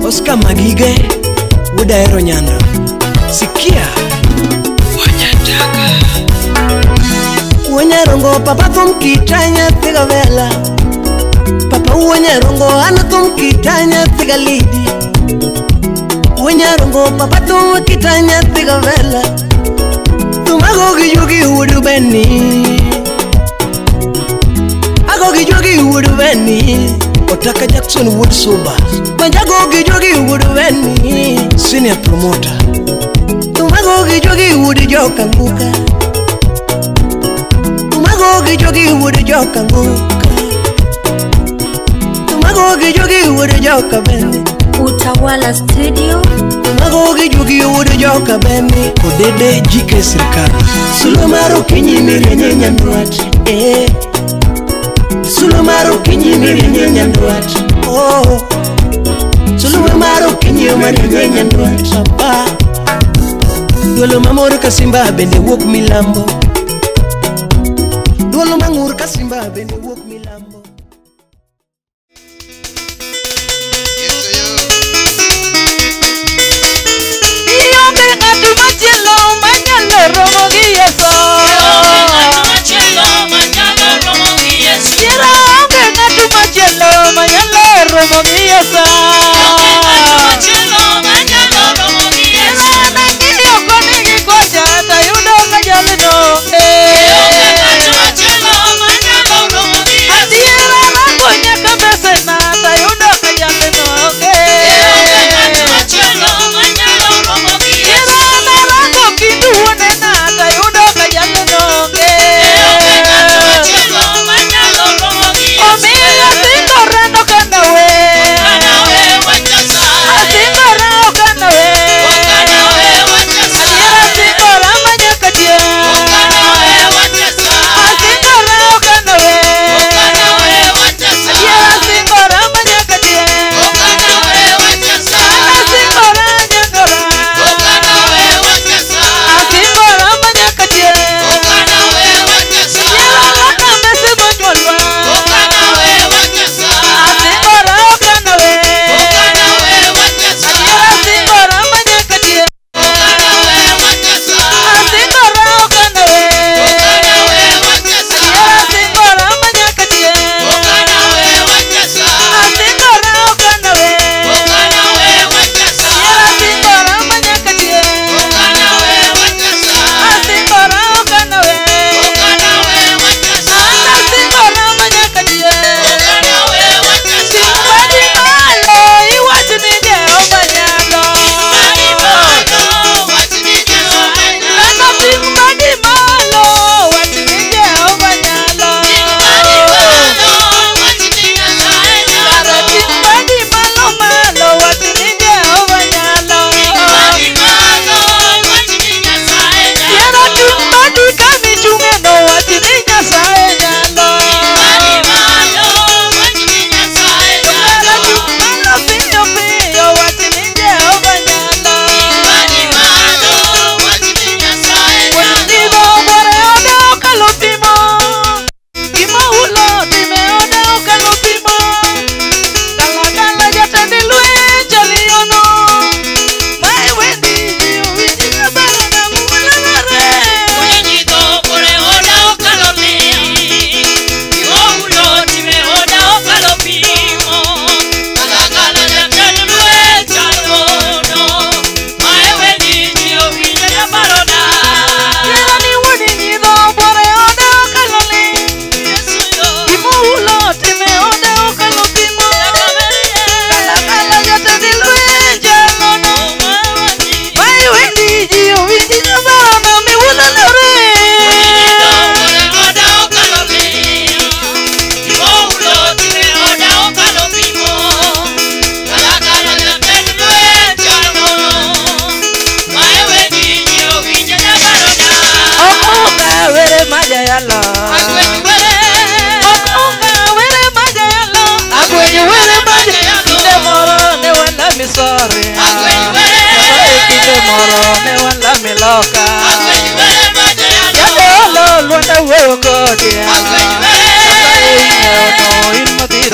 Oscar Magige Udaero Nyando. Sikia Wanyarongo papa tum kitanya tiga vela. Papa wanyarongo ana tum kitanya tiga lidi. Wanyarongo papa tum kitanya tiga vela. Tumago gijugi udu beni. Ago gijugi udu beni. Otaka Jackson Wood Soba. Banjago gijugi udu beni. Senior promoter. Tumago gijugi udu joka nguka. Tumago jogi wude joka nguka. Tumago jogi wude joka beni. Utawala Studio. Tumago jogi wude joka beni. Odede jike sirikali. Sulumaro kinyi mirenye nyanduat. Sulumaro kinyi mirenye nyanduat. Oh. Sulumaro kinyi mirenye nyanduat. Papa. Dolo mamoro kasimba bende wok milambo. Dolo mangur kasimba bende wok milambo. Iyonge ngatu machelo manyalo romo gi Yeso. Iyonge ngatu machelo manyalo romo gi Yeso. Nangiyo koni gi kocha tayudo kajalino.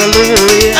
Hallelujah.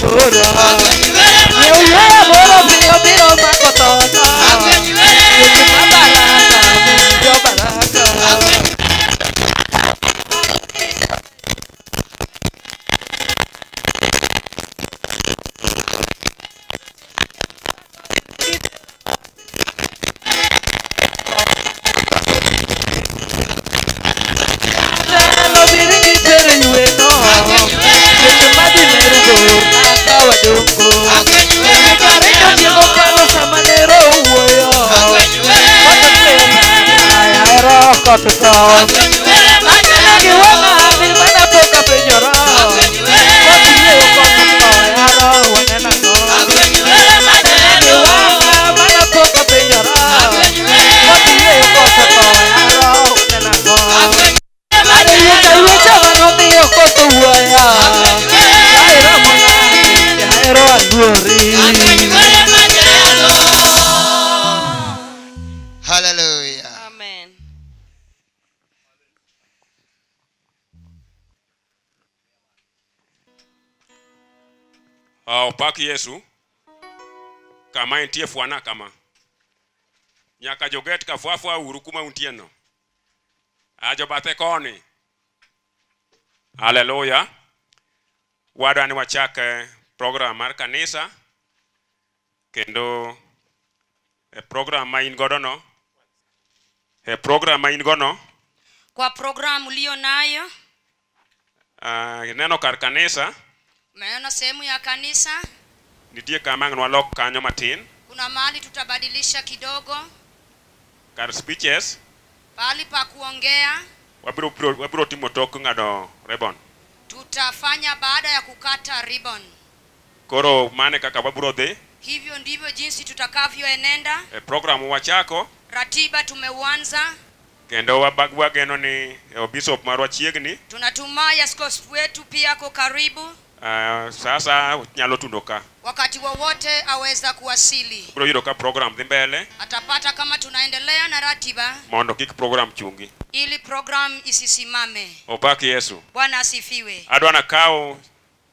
boro Nyeuya boro biro biro makotona Yesu mabaraka Mungu baraka Hallelujah. Amen. Opaki Yesu kama intie fuana kama nyaka joget ka fuafua uru kuma untieno ajo bate koni. Hallelujah. Wadani wachake program mar kanisa kendo program ma ingodono program ma ingono Kwa program ulio nayo neno kar kanisa umeona sehemu ya kanisa nitie kama ngwalok kanyo matin kuna mahali tutabadilisha kidogo kar speeches pali pa kuongea wabiro timo tok ngado ribbon tutafanya baada ya kukata ribbon. Koro mane kaka wabiro dhi Hivyo ndivyo jinsi tutakavyoenenda. program wachako Ratiba tumeuanza. kendo wabagwa geno ni bishop marwa chiegni. Tunatumai askofu wetu pia ako karibu. Sasa nyalo tundoka Wakati wowote aweza kuwasili. bro yudo ka program dhi mbele Atapata kama tunaendelea na ratiba mondo kik program chungi ili program isisimame. Opaki Yesu. Bwana asifiwe. Adwana kao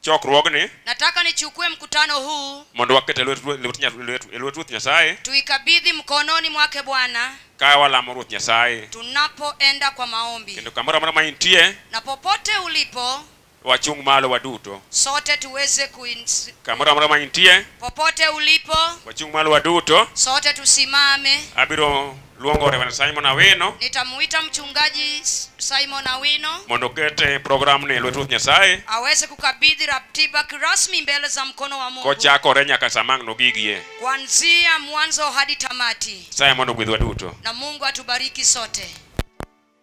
chokruogni Nataka nichukue mkutano huu mondo wakete Ruoth Nyasaye tuikabidhi mkononi mwake Bwana ka walamo Ruoth Nyasaye tunapoenda kwa maombi. kendo kamoro amora ma intie Na popote ulipo wachung malo waduto sote tuweze kamoro amora ma intie popote ulipo wachung malo waduto. sote tusimame. Abiro luongo Reverend Simon Awino Nitamuita mchungaji Simon Awino mondo kete program ni Ruoth Nyasaye aweze kukabidhi ratiba kirasmi mbele za mkono wa Mungu kochakore nyaka samang no gigie kuanzia mwanzo hadi tamati. Simon ogwedh waduto Na Mungu atubariki sote.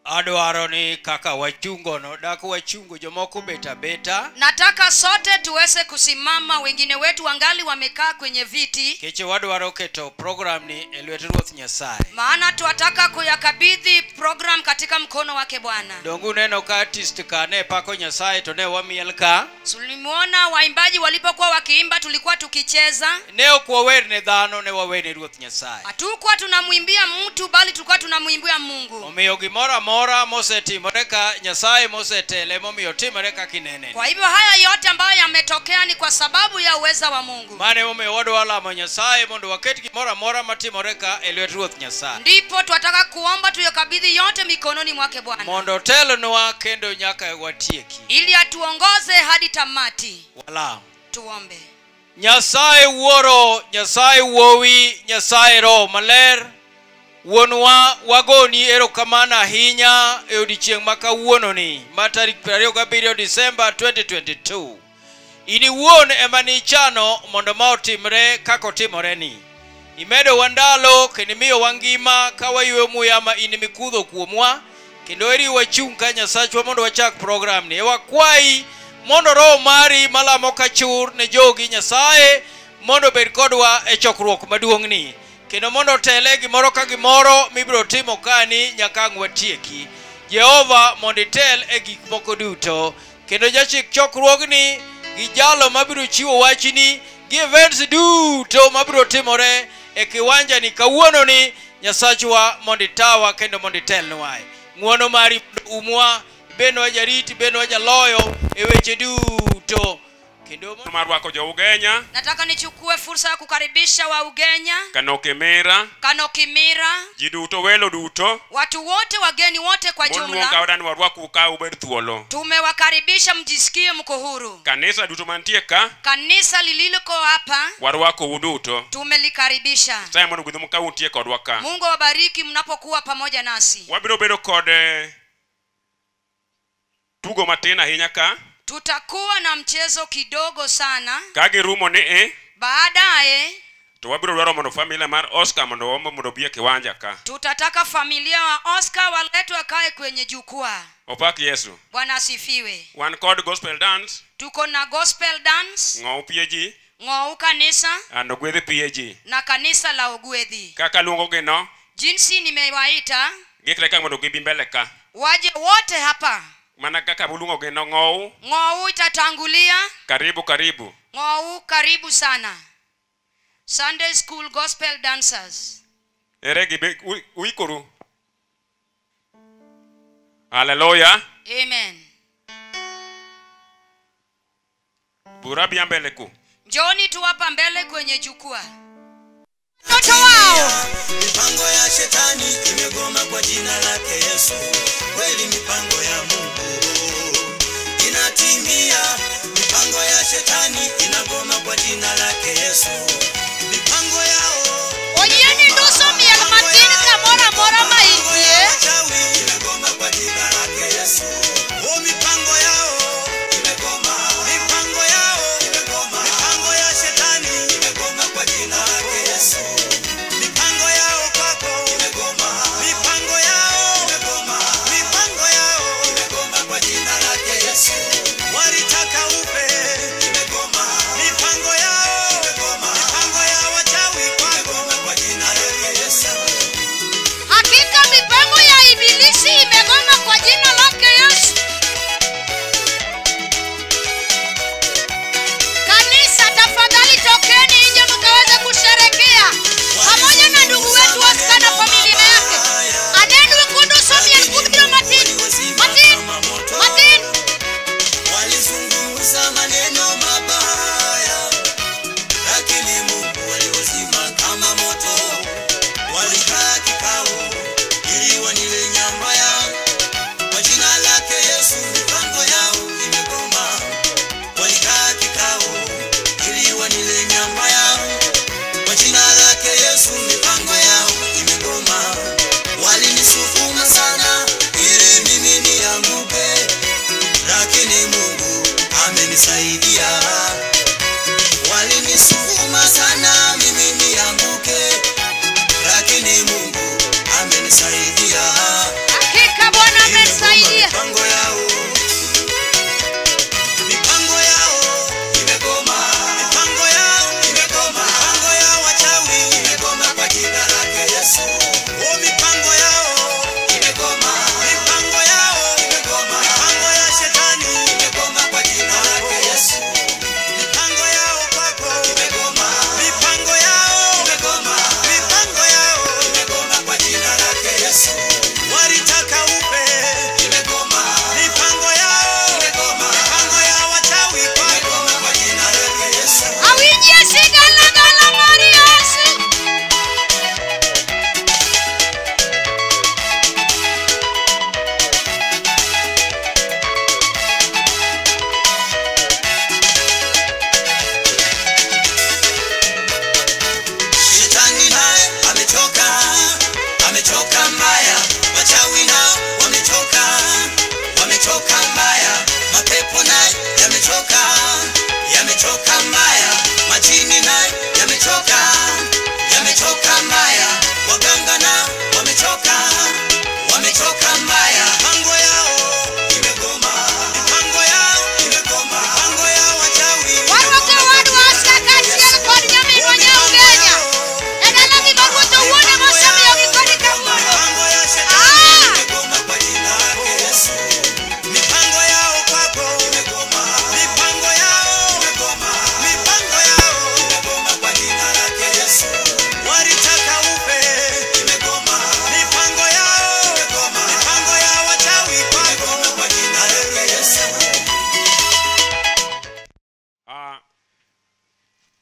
Adwaro ni kaka wachungo no dako wachungo jomoko beta Nataka sote tuweze kusimama, wengine wetu wangali wamekaa kwenye viti. keche wadwaro keto program ni elwet Ruoth Nyasaye. Maana tuataka kuyakabidhi program katika mkono wake Bwana. Dongu neno ka artist kane pako Nyasaye to ne wamiel ka. Tulimuona waimbaji walipokuwa wakiimba tulikuwa tukicheza. Ne okwawer ne dhano ne wawene Ruoth Nyasaye. Hatukuwa tunamwimbia mtu bali tulikuwa tunamwimbia Mungu. Omiyo gimora mora mosetimore ka Nyasaye mosetele momiyo timore ka kinene. Kwa hivyo haya yote ambayo yametokea ni kwa sababu ya uweza wa Mungu. Mane momiyo wadwala mo Nyasaye mondo waket gimora mora matimore ka elwet Ruoth Nyasaye. Ndipo tunataka kuomba tuyakabidhi yote mikononi mwake Bwana. Mondo telonwa kendo nyaka watieki. Ili atuongoze hadi tamati. Wala. Tuombe. Nyasaye wuoro, Nyasaye wuowi, Nyasaye Roho Maler, wuonwa wagoni erokamano ahinya e odiechieng' ma kawuononi ma tarik 27 Disemba 2022. Ini wuon ema nichano mondo ma otimre kaka otimoreni. Imedo wandalo kendo miyo wangima ka wayweyo muya ma in mikudho kuomwa kendo eri wachung' ka Nyasachwa mondo wachak program ni. Wakwayi mondo Roho mari malamo kachur ne jogi Nyasaye mondo bed kodwa e chokruok maduong' ni kendo mondo tele gimoro ka gimoro mibiro timo kani nyaka watieki. Jehova mondo itel e gik moko duto kendo jachik chokruogni gi jalo mabiro chiwo wachni gi events duto mabiro timore e kiwanja ni kawuono ni. Nyasachwa mondo itawa kendo mondo itelnwa. Ng'wono mari umwa benwa jariti benwa jaloyo e weche duto Kindomo. Marwako jo Ugenya. Nataka nichukue fursa ya kukaribisha wa Ugenya, Kanokemera. Kanokimira, Jiduto welo duto. watu wote, wageni wote kwa Moluonga jumla. wadani warwako ka ubed thuolo. Tumewakaribisha mjisikie mko huru. Kanisa duto mantie ka. Kanisa lililiko hapa Warwako uduto. tumelikaribisha. Saya mondo gudhumu ka untie kodwa ka. Mungu wabariki mnapokuwa pamoja nasi. Wabiro bedo kod tugo matina hinya ka. Tutakuwa na mchezo kidogo sana. Kagi rumo ni Baadaye to wabiro dwaro mondo familia mar Oscar mondo bie kiwanja ka. tutataka familia wa Oscar waletwe kae kwenye jukwaa. Opak Yesu. Bwana asifiwe. One called gospel dance. Tuko na gospel dance, Ng'ou PAG. ng'ou kanisa Ando gwedhe PAG. na kanisa la Ogwedhi. Kaka luongo gino. Jinsi nimewaita Gikleka mondo gibi mbele ka. waje wote hapa. Mana kaka buluongo gino ng'ou. Ng'ou itatangulia. Karibu. Ng'ou karibu sana. Sunday school gospel dancers. Ere gibe uikoru. Hallelujah. Amen. Bura bia mbele ku. Njoni tu hapa mbele kwenye jukwaa. Mtoto wao. Mipango ya shetani imegoma kwa jina lake Yesu. Kweli mipango ya Mungu inatimia. Mipango ya shetani inagoma kwa jina lake Yesu. Mipango yao. Oyeni nusu miel matin kamora maitie. Imegoma kwa jina lake Yesu. Oh, mipango yao imegoma. Mipango yao imegoma. Mipango ya shetani imegoma kwa jina lake Yesu. Mipango yao kwako imegoma. Mipango yao imegoma. Mipango yao imegoma kwa jina lake Yesu. Walitaka upe imegoma. Mipango yao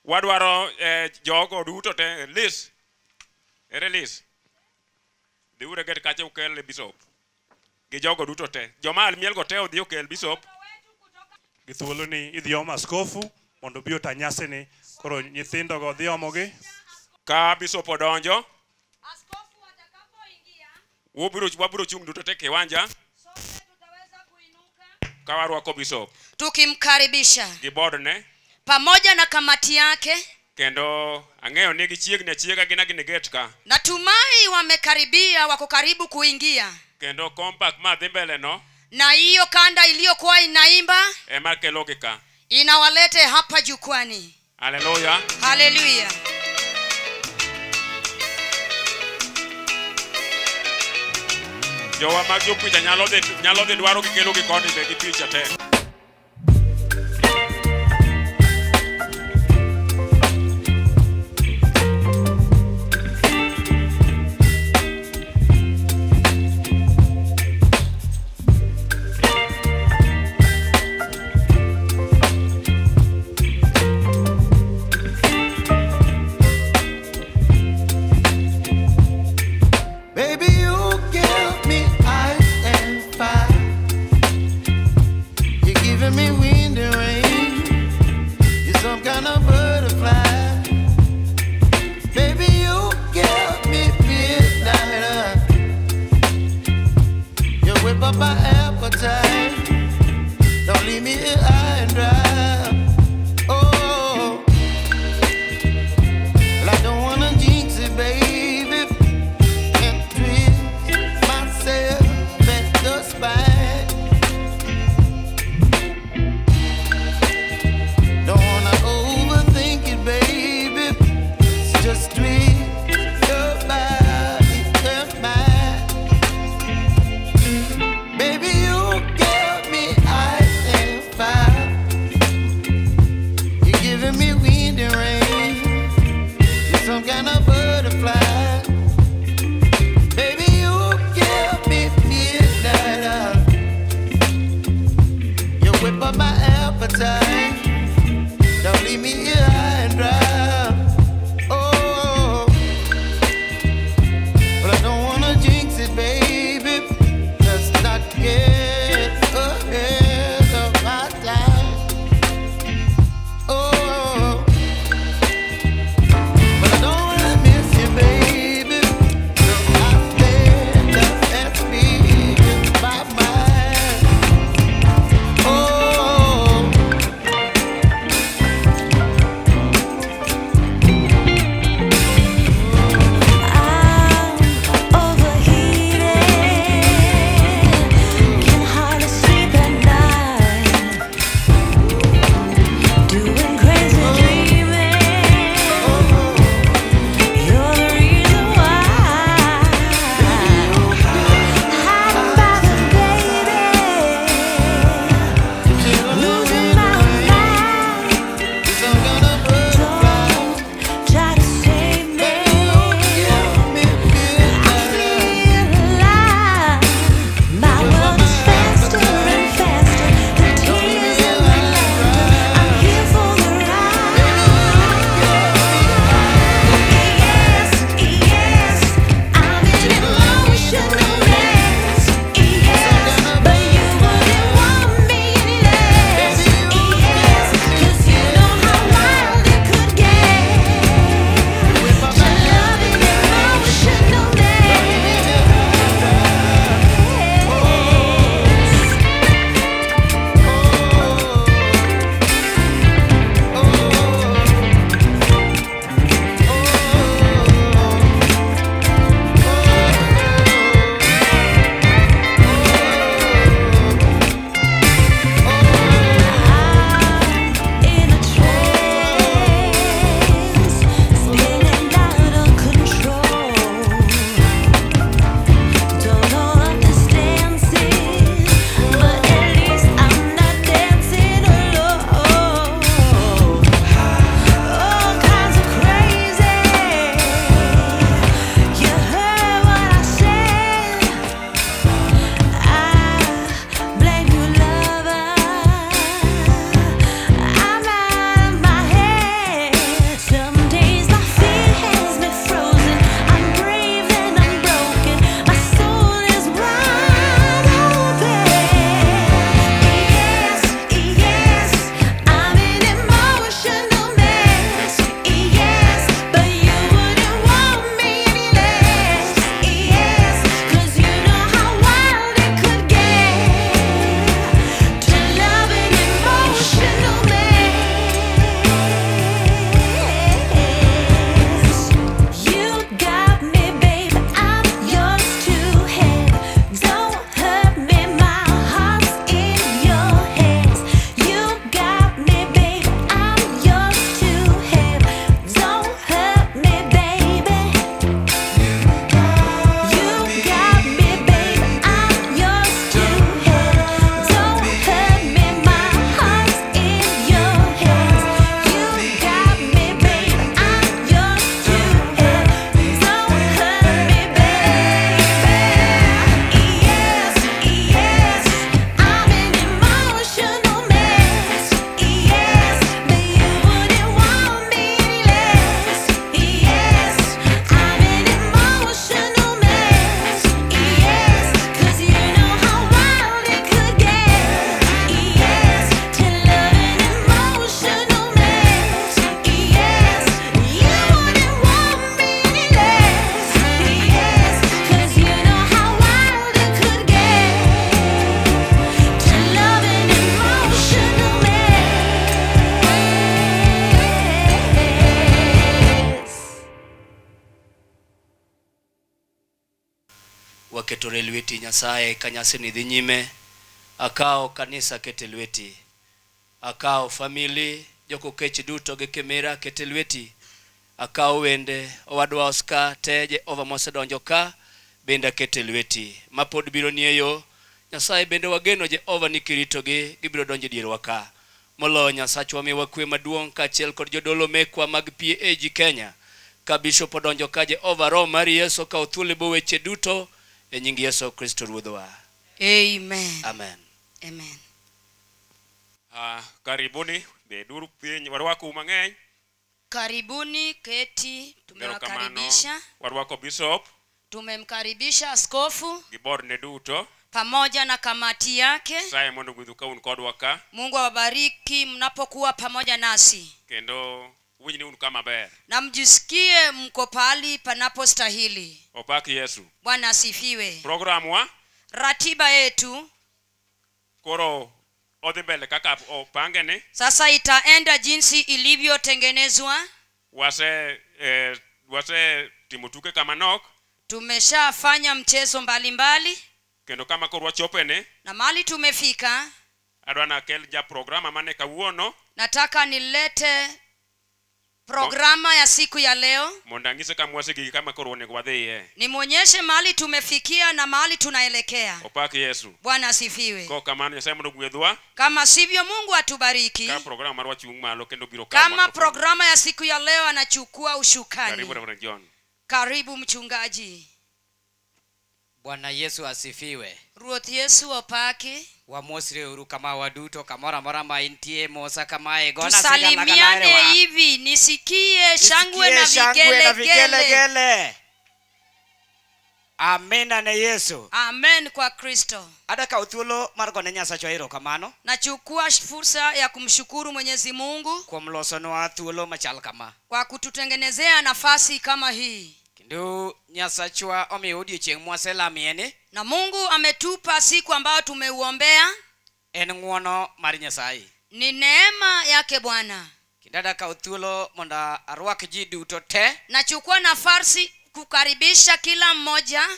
wadwaro jogo duto te Liz. Ere Liz. Dhi ure get kache ukel bishop. Gi jogo duto te. Joma almiel go te odhi okel bishop. Gi thuolo ni idhi om askofu mondo bi ota nyasi ni koro nyithindo go dhi omogi. Ka bishop odonjo. Wabiro chung duto te kiwanja. Ka warwako bishop. Tukimkaribisha. Gi board ne. Pamoja na kamati yake. Kendo ang'eyo ni gichiegni achiega gina gini get ka. Natumai wamekaribia, wako karibu kuingia. Kendo compact ma dhi mbele no. Na hiyo kanda iliyokuwa inaimba Ema kelogika. inawalete hapa jukwani. Haleluya. Haleluya. Jowa mag jopicha nyalo dhi dwaro gikelo gikoni be gi picha te. Baby, you give me ice and fire. waketore lweti Nyasaye kanyase ni dhi nyime. Akao kanisa kete lweti, akao family joko kech duto gi Kimira kete lweti, akao wende owadwa Oscar teje over mosedonjo ka benda kete lweti. Mapod biro nieyo Nyasaye bende wageno Jehova ni kiritogi gibiro donjo dierwa ka. Molo Nyasachwa miwa kwe maduong' kaachiel kod jodolo mekwa mag PAG Kenya. Ka bishop odonjo ka Jehova Roho mar Yesu ka othule bo weche duto e nying Yesu Kristo Ruodhwa. Amen. Amen. Amen. Karibuni beduru piny warwako mang'eny. Karibuni keti, tumewakaribisha. Warwako bishop. Tumemkaribisha askofu Giborne duto. pamoja na kamati yake. Saye mondo gwidhuka un kodwa ka. Mungu awabariki mnapokuwa pamoja nasi. Kendo winjni un kama ber. Na mjisikie mko pahali panapostahili. Opaki Yesu. Bwana asifiwe. Program wa ratiba yetu koro odhi mbele kaka opangene. Sasa itaenda jinsi ilivyotengenezwa. Wase timutuke kama nok. Tumeshafanya mchezo mbalimbali. Kendo kama korwa chopene. Na mali tumefika. Adwana kel ja programa mane kawuono. Nataka nilete programa ya siku ya leo. Mondangise kamwase gigi kama korwa nego wadhiye. Nimonyeshe mali tumefikia na mali tunaelekea. Opaki Yesu. Bwana asifiwe. Ko kamano Nyasaye mondo gwedhwa. Kama sivyo Mungu atubariki. Ka programa marwa chung malo kendo biro kama programa ya siku ya leo anachukua ushukani. Karibu Reverend John. Karibu mchungaji. Bwana Yesu asifiwe. Ruoth Yesu opaki. Wamosre uru kama waduto kamora mora maintie mosa kama egona tusalimiane hivi nisikie shangwe na vigelegele. Amena na Yesu. Amen kwa Kristo. Adaka uthulo margone Nyasacho ero kamano. Nachukua fursa ya kumshukuru Mwenyezi Mungu kwa mlosono wa thulo machal kama. Kwa kututengenezea nafasi kama hii. Kendo Nyasachwa omiudi chieng mwasela miene. Na Mungu ametupa siku ambayo tumeuombea. En ngwono mar Nyasaye. Ni neema yake Bwana. Kidada ka uthulo monda arwak ji duto te. Nachukua nafasi kukaribisha kila mmoja.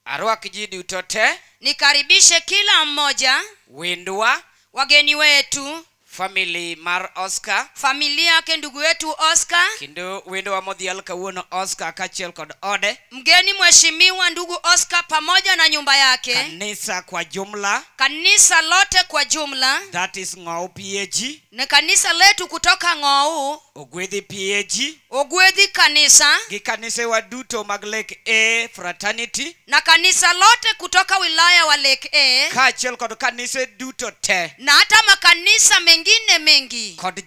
Arwak ji duto te. Nikaribishe kila mmoja. Wendwa. Wageni wetu. Family mar Oscar. Familia yake ndugu wetu Oscar. Kendo wendo wa modhial kawuono Oscar kachiel kod ode. Mgeni mheshimiwa ndugu Oscar pamoja na nyumba yake. Kanisa kwa jumla. Kanisa lote kwa jumla. That is Ng'ou PAG. Ni kanisa letu kutoka Ng'ou. Ogwedhi PAG. Ogwedhi kanisa. Gi kanisa wa duto mag Lake A fraternity. Na kanisa lote kutoka wilaya wa Lake A. Kachiel kod kanisa duto te. Na hata makanisa mengine mengi. Kod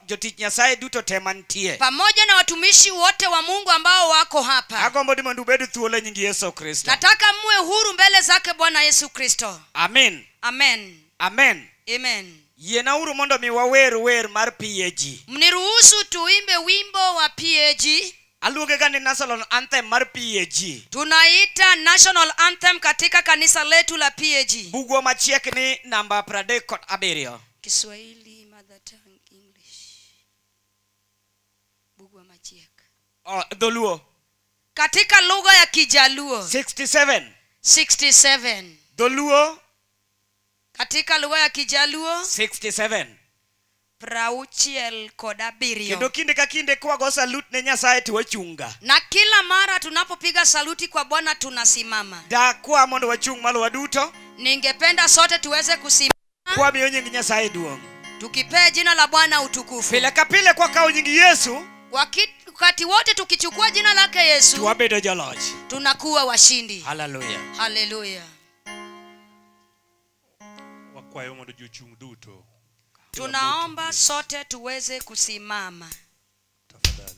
jotich Nyasaye duto te mantie. Pamoja na watumishi wote wa Mungu ambao wako hapa. Agombo ni mondo ubedu thuolo nying Yesu Kristo. Nataka muwe huru mbele zake Bwana Yesu Kristo. Amen. Amen. Amen. Amen. Yena uru mondo mi wawer mar PAG. Mniruhusu tuimbe wimbo wa PAG. Aluonge gani national anthem mar PAG. Tunaita national anthem katika kanisa letu la PAG. Bugwa machiek ni namba 37. Kiswahili mother tongue English. Bugwa machiek. Dholuo. Katika lugha ya Kijaluo. 67. Dholuo. Katika lugha ya Kijaluo 67. Prauchiel koda birio. Kendo kinde ka kinde kwa go salute ne Nyasaye tuwachunga. Na kila mara tunapopiga saluti kwa Bwana tunasimama. Da kwa mondo wachung malo waduto. Ningependa sote tuweze kusimama. Kwa miyo nyingi Nyasaye duong. Tukipee jina la Bwana utukufu. Pile kapile kwa kao nyingi Yesu. Wakati wote tukichukua jina lake Yesu. Tuwabedo joloch. Tunakuwa washindi. Hallelujah. Hallelujah. Wakwayo mondo juchung duto. Tunaomba sote tuweze kusimama. Tafadhali.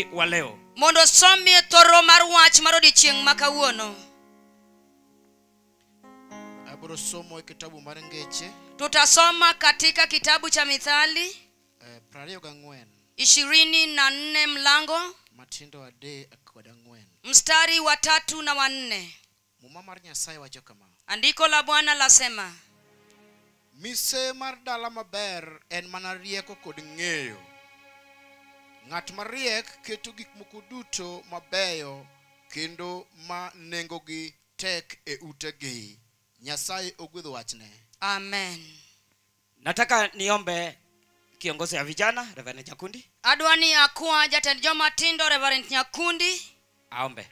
wachni wa leo. mondo somie thoro mar wach mar odiechieng' ma kawuono. Abro somo kitabu mar Ngeche Tutasoma katika kitabu cha Mithali 24 mlango matindo ade kod 4 mstari wa 3 na wa 4. Muma mar Nyasaye wacho kama: Andiko la Bwana lasema, mise mar dala maber en mana rieko kod ng'eyo. Ng'at mariek keto gik moko duto mabeyo kendo ma nengogi tek e utegi. Nyasaye ogwedho wachne. Amen. Nataka niombe kiongozi ya vijana Reverend Nyakundi. Adwani akwa jatend joma tindo Reverend Nyakundi Aombe.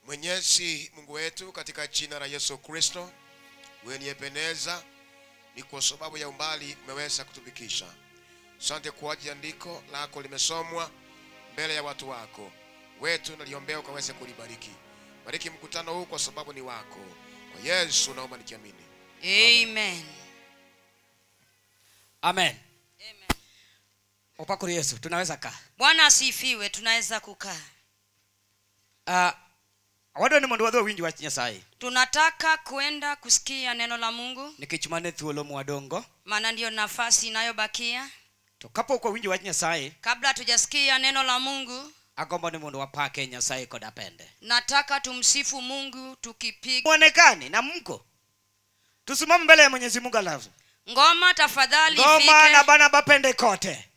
Mwenyezi Mungu wetu, katika jina la Yesu Kristo, wewe ni Ebeneza, ni kwa sababu ya umbali umeweza kutumikisha. Asante kwa ajili ya andiko lako limesomwa mbele ya watu wako. Wetu naliombea ukaweze kulibariki. Bariki mkutano huu kwa sababu ni wako. Kwa Yesu naomba nikiamini. Amen. Amen. Amen. Upako Yesu, tunaweza kaa. Bwana asifiwe, tunaweza kukaa. Wado ni mundu wadho winji wa Nyasaye. Tunataka kwenda kusikia neno la Mungu. Nikichumane thuolo mwadongo. Maana ndio nafasi inayobakia. Tokapo kwa winji wa Nyasaye. Kabla hatujasikia neno la Mungu, agombo ni mundu wapake Nyasaye kod apende. Nataka tumsifu Mungu tukipiga. Muonekane na mko. Tusimame mbele ya Mwenyezi Mungu alafu. Ngoma tafadhali ifike. Ngoma na bana bapende kote.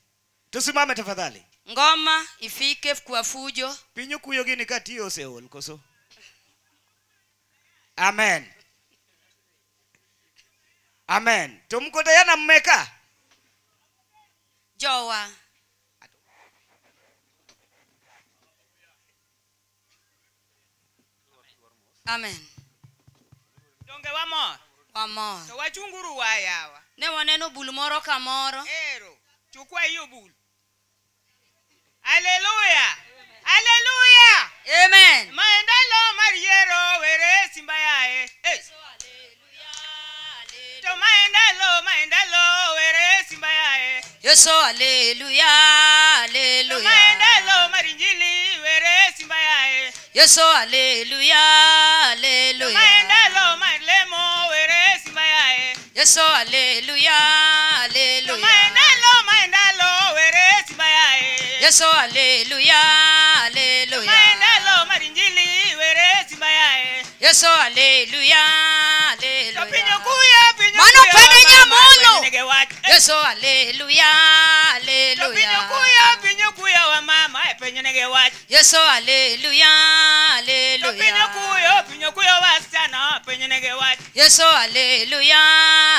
Tusimame tafadhali. Ngoma ifike kwa fujo. Pinyu kuyo gini katiyo seol koso. Amen. Amen. Tumkote yana mmeka. Jowa. Amen. Donge wamor. Wamor. To wachunguru wayawa. Ne waneno bul moro ka moro. Ero. Chukua hiyo bul. Hallelujah. Hallelujah. Amen. Maendalo mariero were simbayae. Hey. To maendalo were simbayae. Yesu hallelujah. Hallelujah. To maendalo marinjili were simbayae. Yesu hallelujah. Hallelujah. To maendalo marlemo were simbayae. Yesu hallelujah. Hallelujah. To maendalo were simbayae. Yesu hallelujah. Hallelujah. Maendalo marinjili were simbayae. Yesu hallelujah. Hallelujah. Pinyo kuya Mano pene nyamolo. Yesu hallelujah. Hallelujah. Pinyo kuya wa mama penye nege wach. Yesu hallelujah. Hallelujah. Pinyo kuya wa sana penye nege wach. Yesu hallelujah.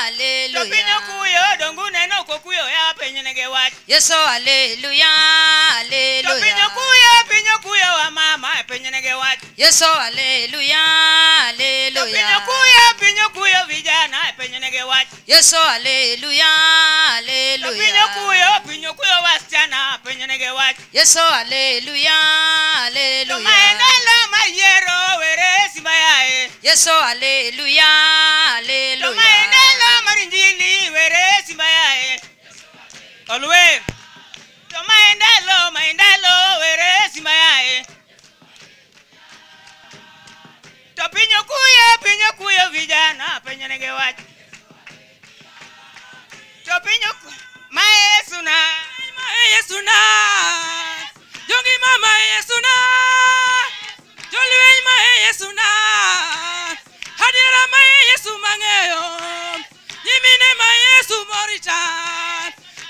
Hallelujah. Pinyo kuya dongu neno kokuyo ya penye nege wach. Yesu hallelujah. Hallelujah. Pinyo kuya wa mama penye nege wach. Yesu hallelujah. Hallelujah. Pinyo kuya vijana penye nege wach. Yesu hallelujah. Hallelujah. Pinyo kuya wasichana penye nege wach. Yesu hallelujah. Hallelujah. Maendalo mayero were simbayae. Yesu hallelujah. Hallelujah. Maendalo marinjili were simbayae. Alwe. Maendalo were simbayae. To pinyo kuya vijana penye nege wach. To pinyo Yesu na Jongi mama Yesu na Jolwe ma Yesu na Hadira ma Yesu mangeyo Yimine ma Yesu morita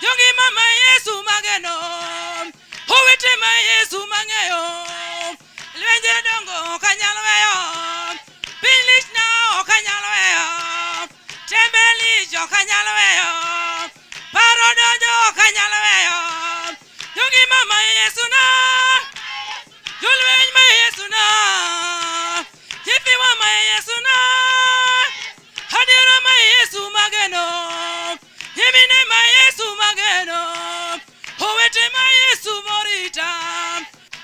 Jongi mama Yesu mageno Howete ma Yesu mangeyo Lwenje dongo kanyalweyo Pilish na okanyalweyo Tembeli jo kanyalweyo Parodojo kanyalweyo Jongi mama Yesu na Julwen ma Yesu na Jipi wa ma Yesu na Hadira ma Yesu mageno Yimine ma Yesu mageno Howete ma Yesu morita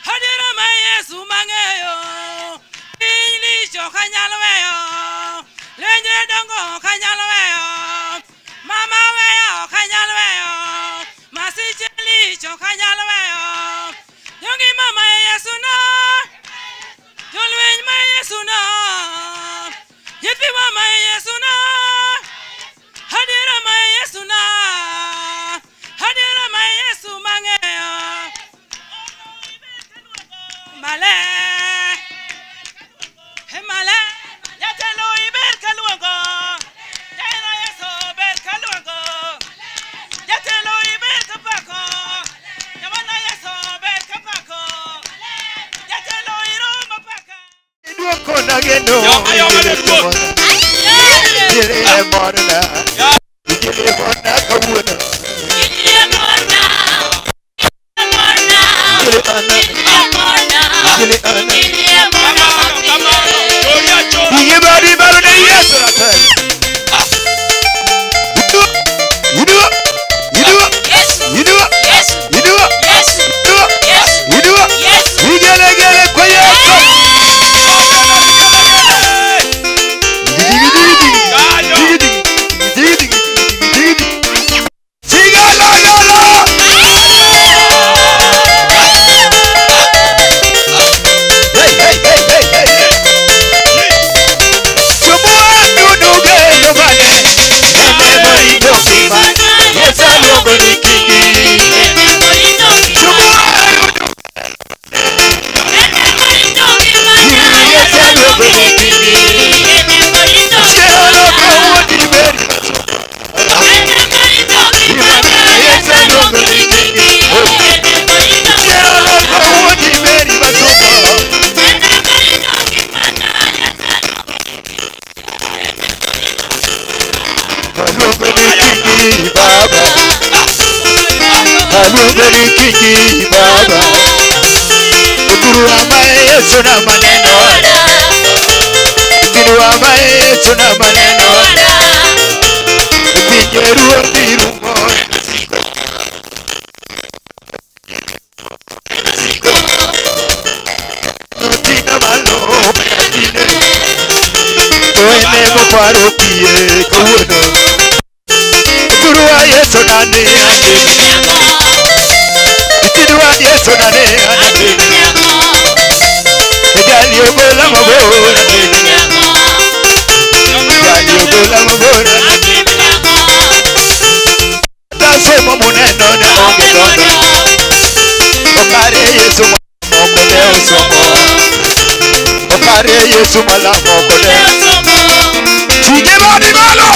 Hadira ma Yesu mangeyo Ilisho kanyalweyo Lenje dongo kanyalweyo Mama weyo kanyalweyo Masicheli cho maneno Yoma ruoth. Ile morna Ile morna kawuono Ile ana Everybody better than yes, I tell you. You do it. You do it. You do it. You do it. You do it. You get it, quiet. Kingi baba Guru amaye suna maneno Guru amaye suna maneno Pinjeru ndirumo Nutina malo Pinjine Koene mo paro pie Kawuno Guru amaye suna maneno Yesu nane anapenda Jali ogola mabora Jali ogola mabora Tasema muneno ne onge dono Okare Yesu mokode usomo Okare Yesu mala mokode Chige badi malo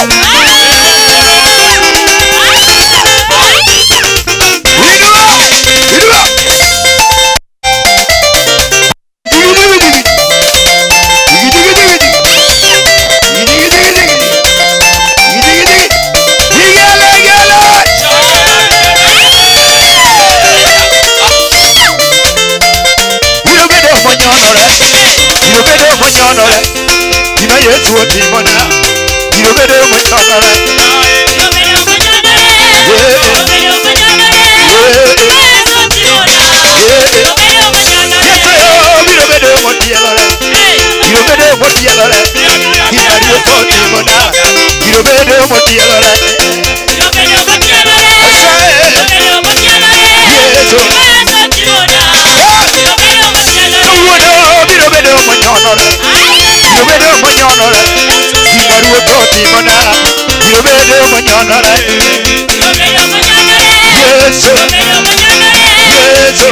Yesu otimona Irobede monyonore Irobede motielore Irobede motielore Imari otimona Irobede motielore Yesu Kawuono irobede monyonore Irobede monyonore Imari otimona Irobede monyonore Yesu Yesu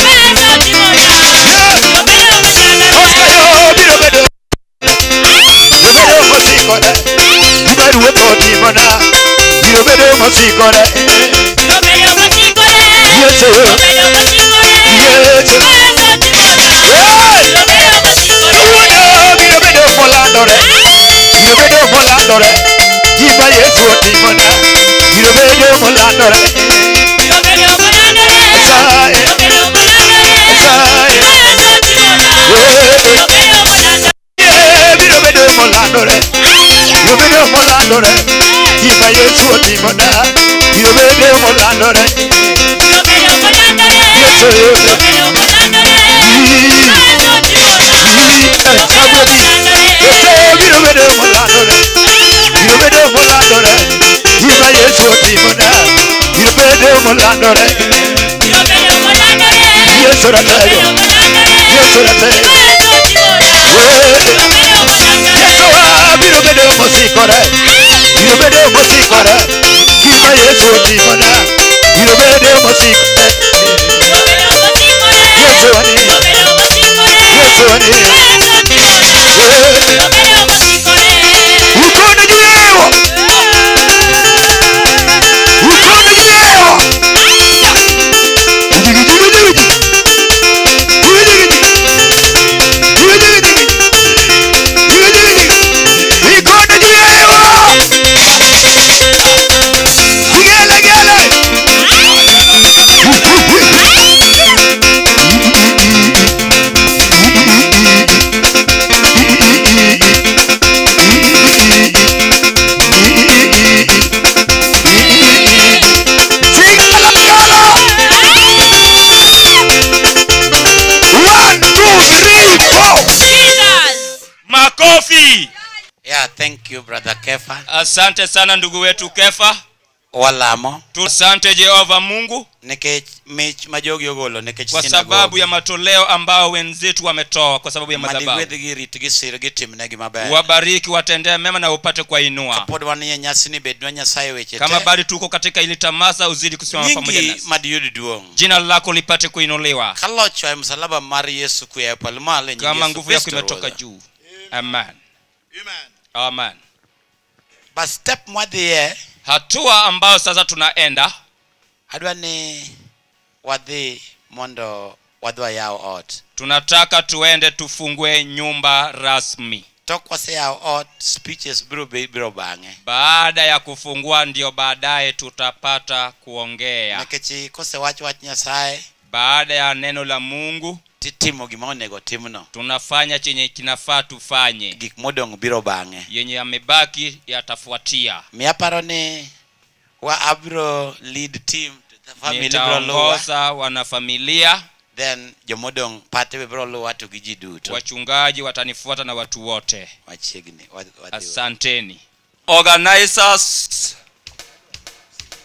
Oskayo irobede Irobede mosikore Imari otimona Irobede mosikore Yesu Yesu Irobede molandore Irobede molandore Iba Yesu otimona Irobede molandore Esae Esae Irobede molandore Irobede molandore Iba Yesu otimona Irobede molandore Yesu Irobede molandore Irobede molandore Iba Yesu otimona Irobede molandore Yesu ratayo Yesu ratayo Yesu irobede mosikore Irobede mosikore Iba Yesu otimona Irobede mosikore Yesu ani Yesu ani Ukono juyewo Ukono juyewo Asante sana ndugu wetu Kefa. Walamo. Asante Jehova Mungu. Nekech mich majogi ogolo nekech kwa sababu ya matoleo ambao wenzetu wametoa kwa sababu ya madhabahu. Wabariki, watendee mema na upate kwa inua. Kama bado tuko katika ile tamasha uzidi kusimama pamoja nasi. Jina lako lipate kuinuliwa. Kama nguvu yako imetoka juu. Amen. Amen. But step mwadhiye, hatua ambao sasa tunaenda, adwani wadhi mondo wadwa yao ot. Tunataka tuende tufungue nyumba rasmi. Tokwase yao ot, speeches biro bange. Baada ya kufungua ndio baadaye tutapata kuongea. Nekechi kose wach Nyasaye. Baada ya neno la Mungu titimo gimonego timno. Tunafanya chenye kinafaa tufanye. Gik modong biro bange. Yenye yamebaki yatafuatia. Miaparone wa abro lead team the family bro loa wanafamilia, then jomodong pate bro lo watu gijiduto. Wachungaji watanifuata na watu wote. Wachigni. Asanteni. Organizers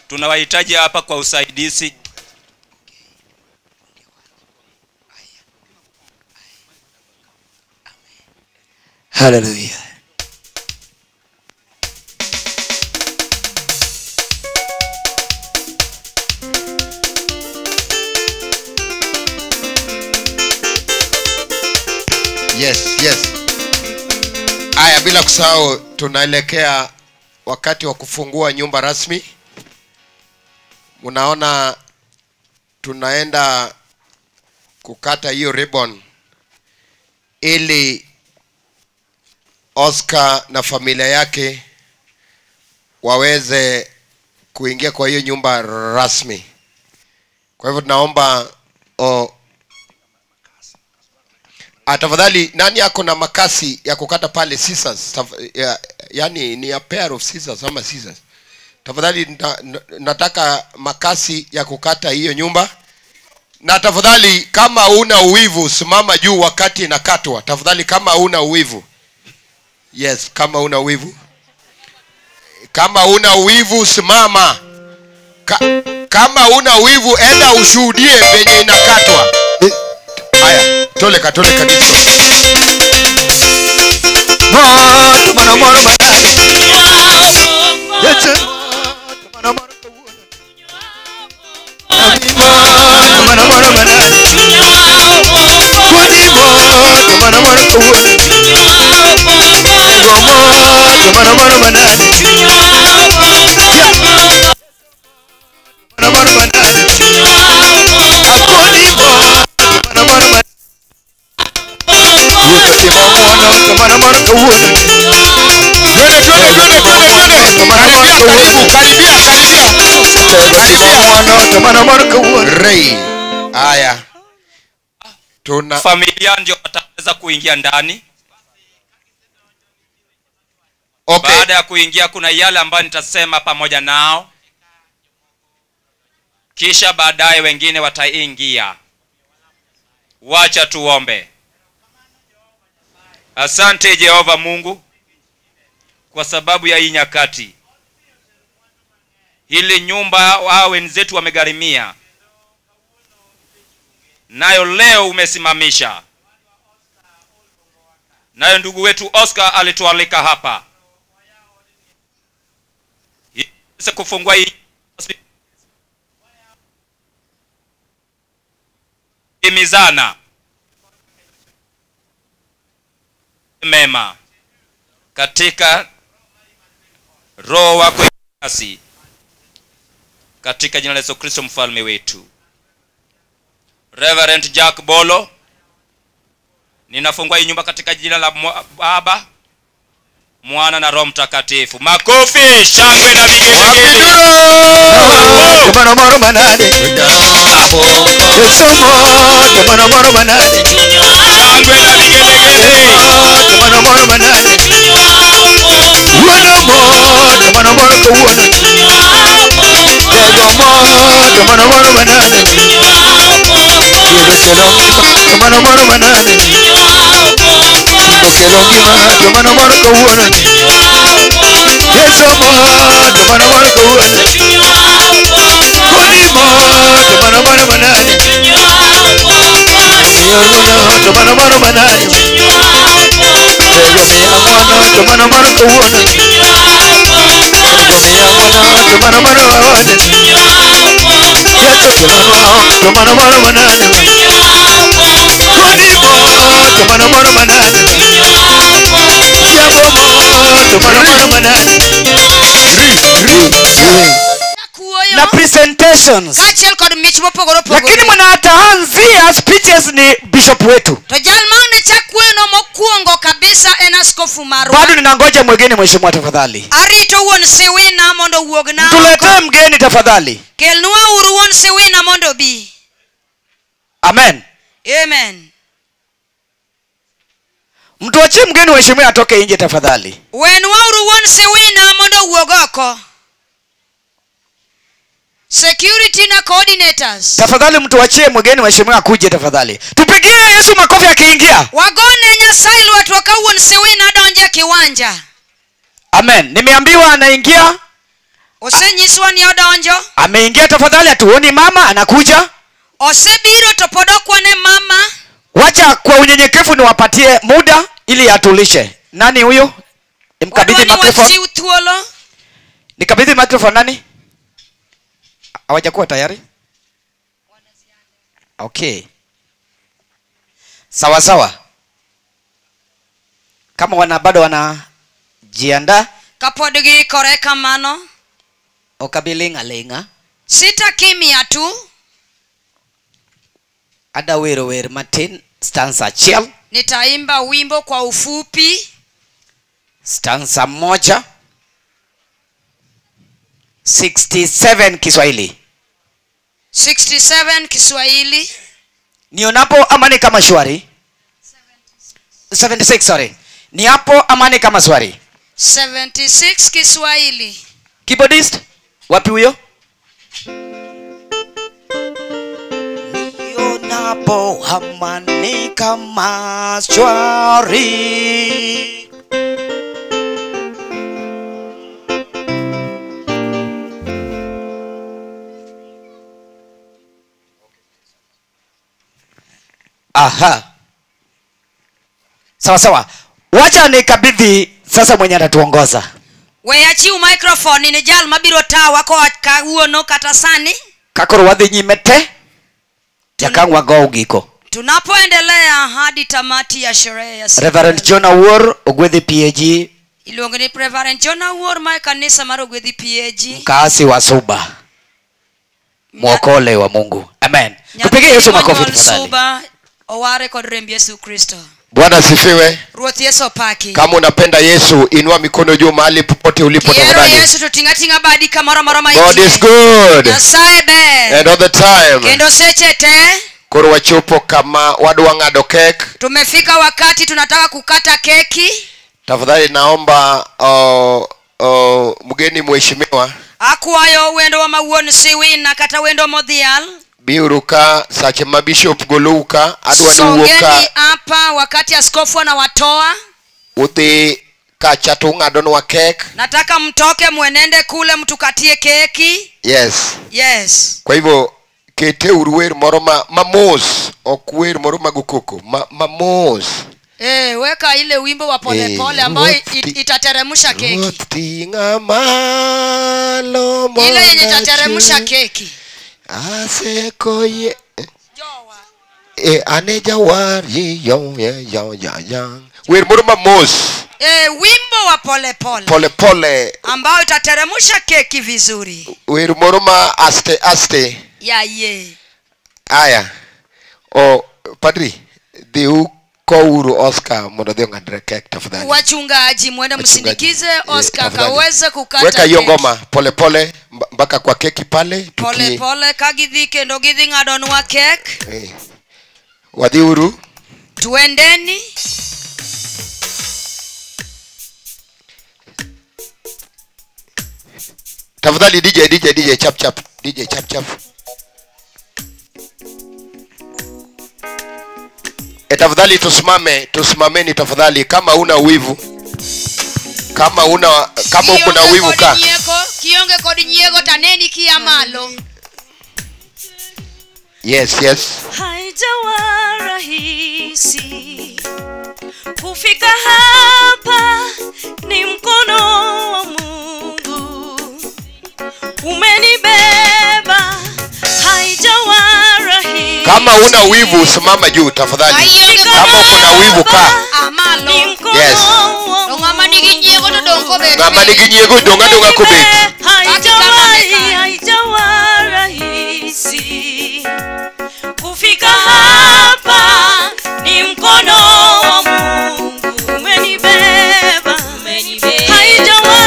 tunawahitaji hapa kwa usaidizi. Hallelujah. Yes. Aya, bila kusahau tunaelekea wakati wa kufungua nyumba rasmi. Unaona tunaenda kukata hiyo ribbon ili Oscar na familia yake waweze kuingia kwa hiyo nyumba rasmi. Kwa hivyo tunaomba tafadhali, nani yako na makasi ya kukata pale scissors? Yani ni a pair of scissors ama scissors. Tafadhali nataka makasi ya kukata hiyo nyumba. Na tafadhali kama una uwivu simama juu wakati inakatwa. Tafadhali kama una uwivu. Yes, kama una uwivu. Kama una uwivu simama. Kama una uwivu enda ushuhudie venye inakatwa. Haya, toleka disco. Rei. Aya. Tuna familia ndio wataweza kuingia ndani. Okay. Baada ya kuingia kuna yale ambayo nitasema pamoja nao. Kisha baadaye wengine wataingia. Wacha tuombe. Asante Jehova Mungu kwa sababu ya hii nyakati. Hili nyumba wao wenzetu wamegharimia. Nayo leo umesimamisha. Nayo ndugu wetu Oscar alitualika hapa. Sasa kufungua hii imizana mema katika roho wako nasi, katika jina la Yesu Kristo mfalme wetu. Reverend Jack Bolo, ninafungua hii nyumba katika jina la Baba, Mwana na Roho Mtakatifu. Makofi, shangwe na vigelegele. Yesu mo to mana mana kuona Kuni mo to mana mana manani Yono to mana mana manani Yomi amano to mana mana kuona Yomi amano to mana mana manani Yesu to mana mana manani Kuni mo to mana mana manani Yabo mo to mana mana manani na presentations kachiel kod mich mopogore opogore lakini mwana ataanzia speeches ni bishop wetu to jal mane chakweno mokuongo kabisa en askofu marwa bado ninangoja mwingine mheshimiwa tafadhali arito wuon siwina mondo wuogna tuletee mgeni tafadhali kelnwa uru wuon siwina mondo bi amen amen mtu achie mgeni mheshimiwa atoke nje tafadhali wenwa uru wuon siwina mondo wuog oko security na coordinators tafadhali mtu achie mgeni mheshimiwa akuje tafadhali tupigie Yesu makofi akiingia wagone Nyasaye watu wakauon siwina donje kiwanja amen nimeambiwa anaingia osenyiswa ni odonjo ameingia tafadhali atuoni mama anakuja osebiro to pod okwane mama wacha kwa unyenyekevu niwapatie muda ili atulishe nani huyo nimkabidhi microphone nikabidhi microphone nani hawajakuwa tayari okay sawa sawa kama bado wanajiandaa kapod giikore kamano okabiling'aling'a sita kimia tu ada wer matin stanza achiel nitaimba wimbo kwa ufupi stanza moja 67 Kiswahili 67 Kiswahili nionapo amani kama shwari 76 sorry niapo amani kama shwari 76 Kiswahili keyboardist wapi huyo nionapo amani kama shwari aha sawa sawa wacha nikabidhi sasa mwenye atatuongoza we achiu microphone ni jal mabiro tawa ko kawuono kata sani kakoro wadhi nyime te jakangwa go ugiko tunapoendelea hadi tamati ya sherehe ya Reverend John Awuor ogwedhi PAG iluongo ni Reverend John Awuor ma kanisa mar ogwedhi PAG kaasi wa Suba mwokole wa Mungu amen tupige Yesu makofi tafadhali Suba oware kod remb Yesu Kristo Bwana asifiwe. Ruoth Yesu paki. Kama unapenda Yesu, inua mikono juu mahali popote ulipo tafadhali. Yesu tutingatinga badi kamara mara mai. God is good. Nyasaye ber. And all the time. Kendo seche te. Koro wachopo kama wadwa ng'ado kek. Tumefika wakati tunataka kukata keki. Tafadhali naomba mgeni mheshimiwa. Akwayo wendo wa mawuon siwina kata wendo modhial. Biuruka sache mabishop goluka adwa ni wuoka. Songeni hapa wakati askofu anawatoa. Uthi kacha tu ng'adonwa kek. Nataka mtoke mwenende kule mtukatie keki. Yes. Yes. Kwa hivyo kete uruwer moro mamos okwer moro magukoko mamos. Weka ile wimbo wa pole pole ambayo itateremsha keki. Ile yenye itateremsha keki. Asekoye aneja wari yo wer moro mamos. Wimbo wa pole pole. Pole pole. Ambao itateremsha keki vizuri. Wer moro ma aste aste. Ye. Aya. Padri, diu kouru Oscar mondo dhio ng'adre kek tafadhali. Wachungaji mwende msindikize Oscar kaweze kukata. Weka hiyo ngoma pole pole mpaka kwa keki pale. Pole pole kagidhi kendo gidhi ng'adonwa kek. Wadhiuru. Tuendeni. Tafadhali DJ chap chap. DJ chap chap. Tafadhali tusimameni tafadhali kama una wivu. kama uko na wivu ka kionge kod nyiego taneni kia malo. Yes. Haijawa rahisi kufika hapa, ni mkono wa Mungu umenibeba. Haijawa rahisi. Kama una wivu simama juu tafadhali. Kama uko na wivu ka amalo. Yes. Ngama nigi nyiego to dongo be. Ngama nigi nyiego donga kubet. Haijawa rahisi kufika hapa, ni mkono wa Mungu umenibeba. Haijawa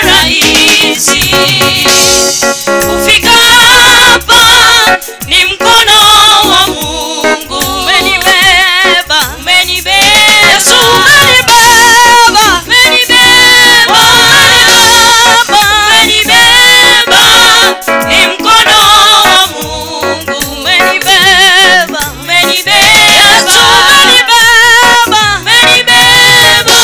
rahisi kufika hapa, ni mkono wa Mungu umenibeba. Yesu umenibeba. Ni mkono wa Mungu umenibeba. Yesu umenibeba.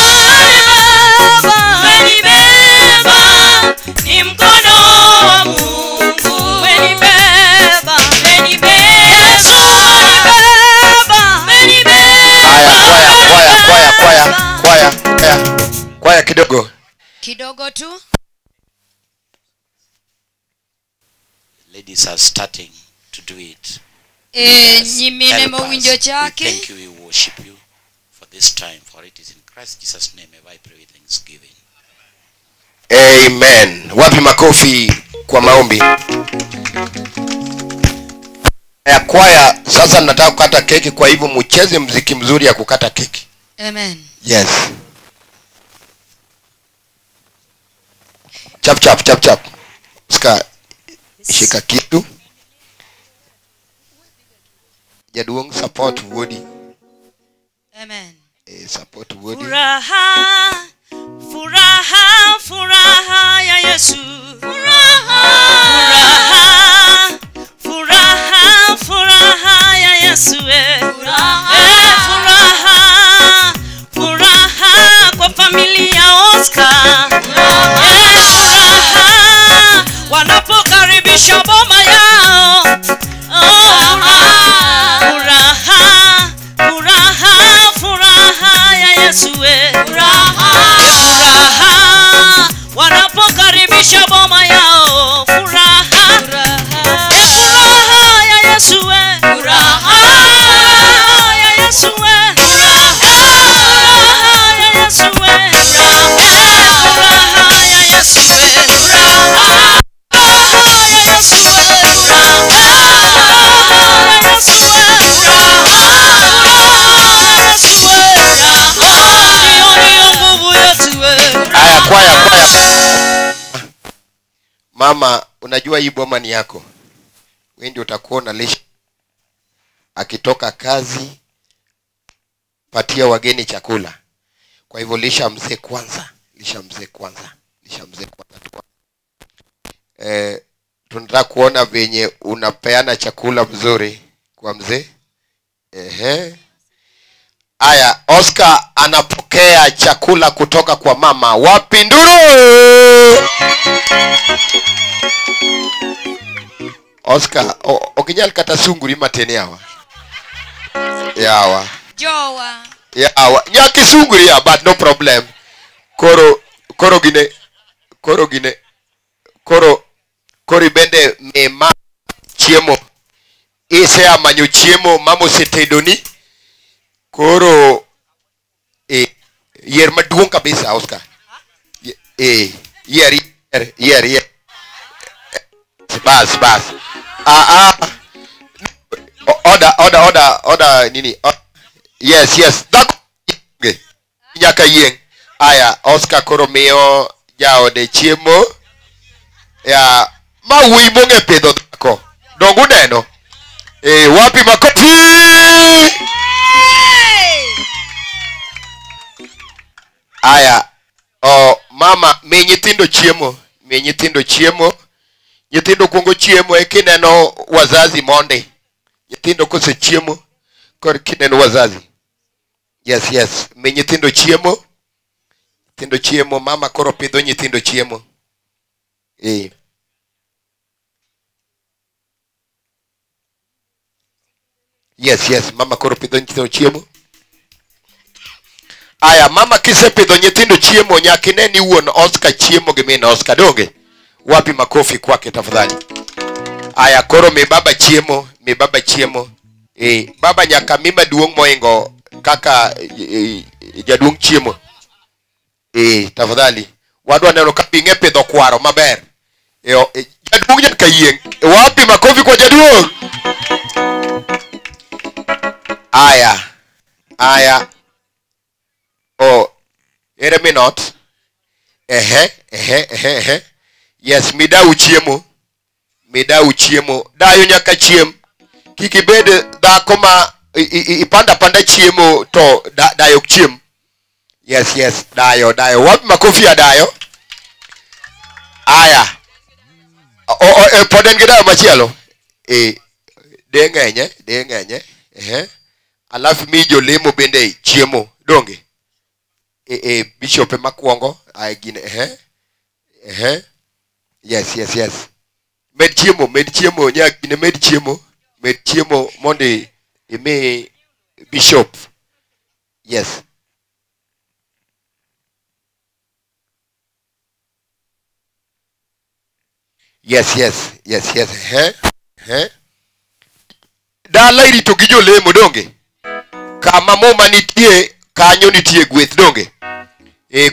Ni mkono wa Mungu umenibeba. Yesu Kwaya kidogo tu. Ladies are starting to do it. Nyimine mawinjo chake. Thank you, we worship you for this time, for it is in Christ Jesus' name I pray with thanksgiving. Amen. Wapi makofi kwa maombi. Kwaya, sasa nataka kukata keki, kwa hivyo mcheze muziki mzuri ya kukata keki. Amen. Yes. Chap. Shika kitu. Jaduong support Woody. Amen. Support Woody. Furaha ya Yesu. Furaha ya Yesu. Furaha kwa familia Oscar. Furaha wanapokaribisha boma yao. Furaha ya Yesu. Furaha wanapokaribisha boma yao. Furaha ya Yesu. Furaha ya Yesu. Furaha ya Yesu. Furaha ya Yesu. Kwaya. Mama, unajua hii boma ni yako. Wewe ndio utakuwa na lisha. Akitoka kazi patia wageni chakula. Kwa hivyo lisha mzee kwanza. Tunataka kuona venye unapeana chakula mzuri kwa mzee. Aya, Oscar anapokea chakula kutoka kwa mama. Wapi nduru? Oscar, okinyal kata sunguri matene yawa. Jowa. Nyaki sunguri ya, but no problem. Koro bende mema chiemo. Ise amanyo chiemo mamo setedoni. Koro yer maduong kabisa Oscar. Yer. Bas. Order nini? Yes. Okay. Nyaka yeng. Aya, Oscar koro miyo jaode chiemo. Ya mawi bonge pedho dhako. Dongu neno. Wapi makofi? Aya, mama mi nyithindo chiemo. Nyithindo kuongo chiemo kineno wazazi monde. Nyithindo kose chiemo kor kineno wazazi. Yes. Mi nyithindo chiemo. Nyithindo chiemo, mama koro pidho nyithindo chiemo. Yes, mama koro pidho nyithindo chiemo. Aya, mama kisepidho nyithindo chiemo, nyaka ine ni wuon Oscar chiemo gi min Oscar donge. Wapi makofi kwake tafadhali. Aya, koro mi baba chiemo, baba nyaka mi maduong' moingo kaka jaduong' chiemo. Tafadhali. Wadwa neno ka ing'e pidho kwaro maber. Jaduong' nyaka yieng'. Wapi makofi kwa jaduong'? Aya. Ere minot. Yes, midau chiemo. Dayo nyaka chiem. Kiki bed dhako ma ipanda chiemo to dayo chiem. Yes, dayo. Wapi makofi ya dayo? Aya. Poden gi dayo machielo. De ng'enye. Alafu mi jolemo bende chiemo donge. Bishop makwongo gin yes. Med chiemo nyaka med chiemo mondi imi bishop. Yes. Dala irito gi jolemo donge. Kama moma nitie kanyo nitie gweth donge.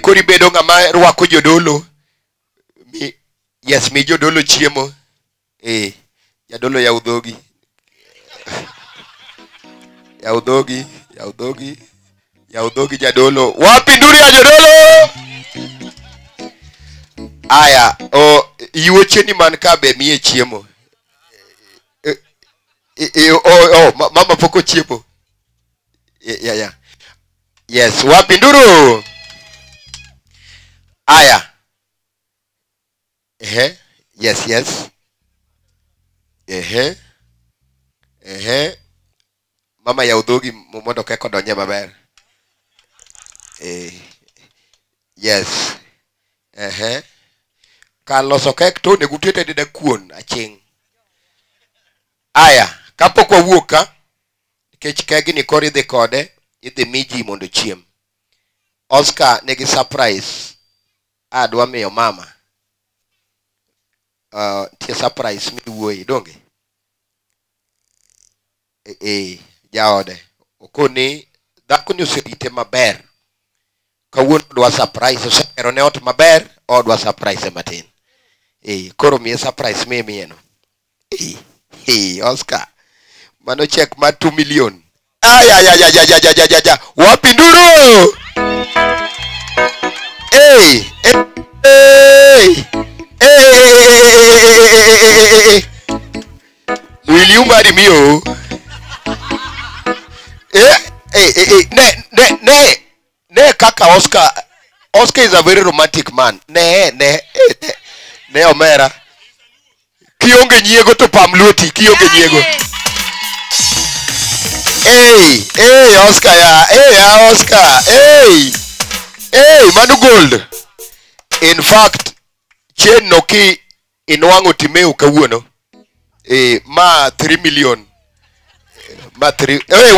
Kori bedo ng'ama rwako jodolo. Mi jodolo chiemo. Jadolo yaudhogi. Yaudhogi jadolo. Wapi nduri ya jodolo? Aya, yuoche ni man ka be miye chiemo. Mama poko chiemo. Yeah. Yes, wapi nduru? Aya. Yes. Mama yaudhogi mondo keko donye maber. Yes. Ka loso kek to nego tete deda kuon aching. Aya, kapok wawuok ka kech kegi ni kori dhi kode idhi miji mondo chiem. Oscar negi surprise. Adwa miyo mama. Tie surprise mi wuoyi donge. Jaode. Okoni dhako ni oserite maber. Kawuono dwa surprise osero ne ot maber, odwa surprise matin. Koro miye surprise mieno. Oscar. Mano check ma 2 million. Wapi nduru? Will you marry me? Ne kaka Oscar is a very romantic man. Ne omera. Kionge nyiego to pam luoti, kionge nyiego. Oscar ya. Oscar. Manu gold. In fact, chen noki inwango timeu kawuono. Ma 3 million.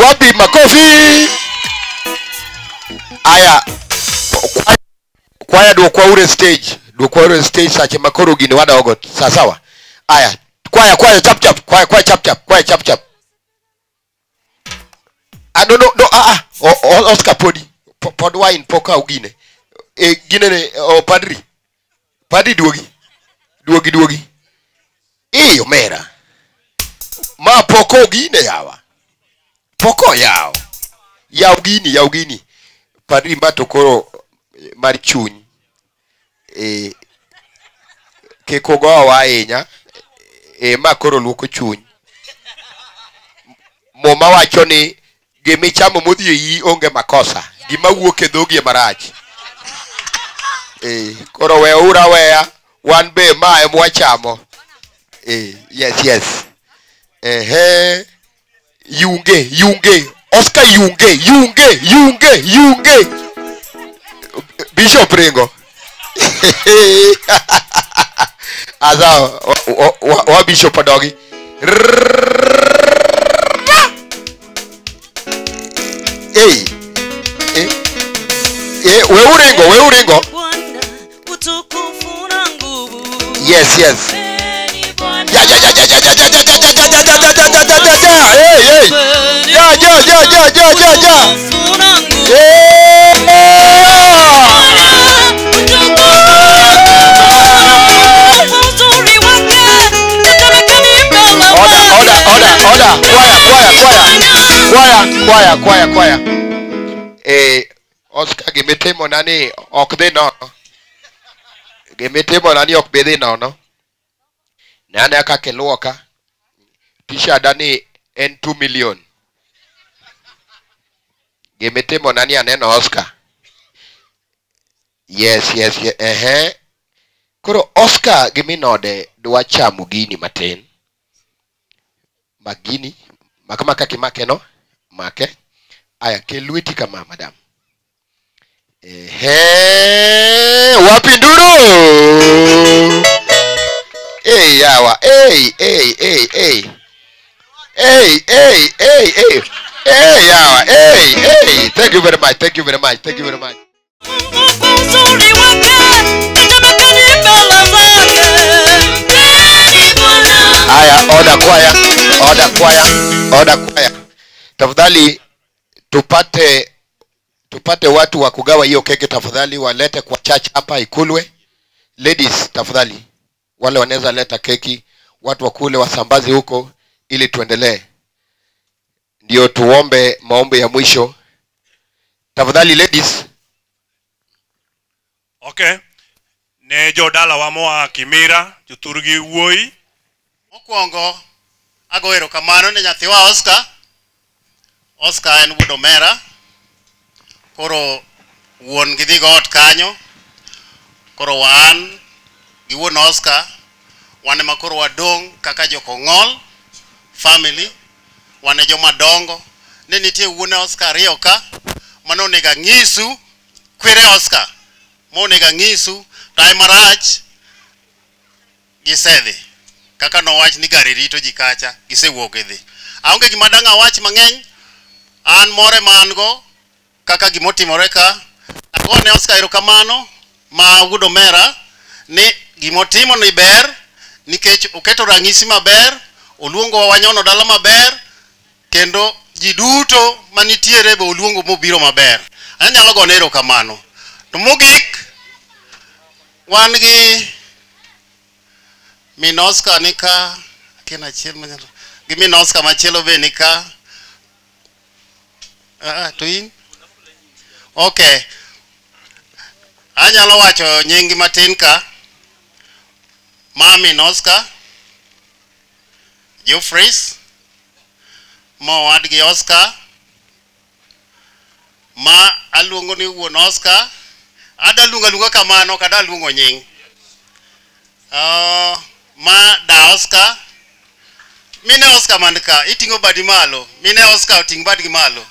Wapi makofi? Aya. Kwaya dwokwa ure stage. Sache makoro gini wada ogot. Sawa. Aya. Kwaya chap. Kwaya chap. Oscar podi. Pod wine poka ugine. Gine ne padri. Padri duogi. Omera. Ma poko gine yawa. Poko yao. Yao gini. Padri mbato koro mar chuny. Keko gowa ahinya. Ma koro luoko chuny. Moma wacho ni gimichamo modhi yi onge makosa. Gima wuok e dhogi e marach. Koro weya. Wan be ma em wachamo. Yes. Yunge. Oscar yunge. Bishop Ringo. Asa wa Bishop Adogi. Hey. We uringo. Yes. Yeah. Order. Choir. Oscar gimetimo nani ok dhi nono. Gimetimo nani ok bi dhi nono. Nane aka keluoka. Tishada ni en 2 million. Gimetimo nani aneno Oscar. Yes. Koro Oscar giminode dwa chamo gini matin. Magini makama kimake no make aya kelweti kama madam. Wapi nduru? Yawa. Yawa. Thank you very much. Aya, order choir. Tafadhali tupate watu wa kugawa hiyo keki, tafadhali walete kwa church hapa Ikulwe. Ladies tafadhali, wale wanaweza leta keki, watu wa kule wasambazi huko ili tuendelee. Ndio tuombe maombi ya mwisho. Tafadhali ladies. Okay. Ne jodala wamoa Kimira, juturgi wuoi. Mokwongo agoero kamano ne nyathiwa Oscar en wuod Omera. Koro wuon gi dhigo ot kanyo. Koro wan gi wuon Oscar wane makoro wadong kaka jokong'ol family, wane joma dongo. Ne nitie wuone Oscar riyo ka mano nega ng'isu kwere Oscar. Mo nega ng'isu tai marach gisedhi. Kaka no wach ni gari rito jikacha gisewuok edhi. Aonge gima dang' awach mang'eny. An more mango kaka gimotimore ka. Agone Oscar erokamano ma wuod Omera ni gimotimo ni ber nikech oketo ranyisi maber, oluongo wanyono dala maber, kendo ji duto manitiere be oluongo mobiro maber. Anyalo gone erokamano. To mogik wan gi min Oscar nika kena chiel manyalo gi min Oscar machielo be nika to in okay. Anyalo wacho nyingi matin ka. Mami Oscar Jeffries mo wadgi Oscar ma aluongo ni wuon Oscar. Ada lunga kamano kada luongo nying. Ma da Oscar. Mine Oscar mandka itingo badi malo. Mine Oscar oting badi malo.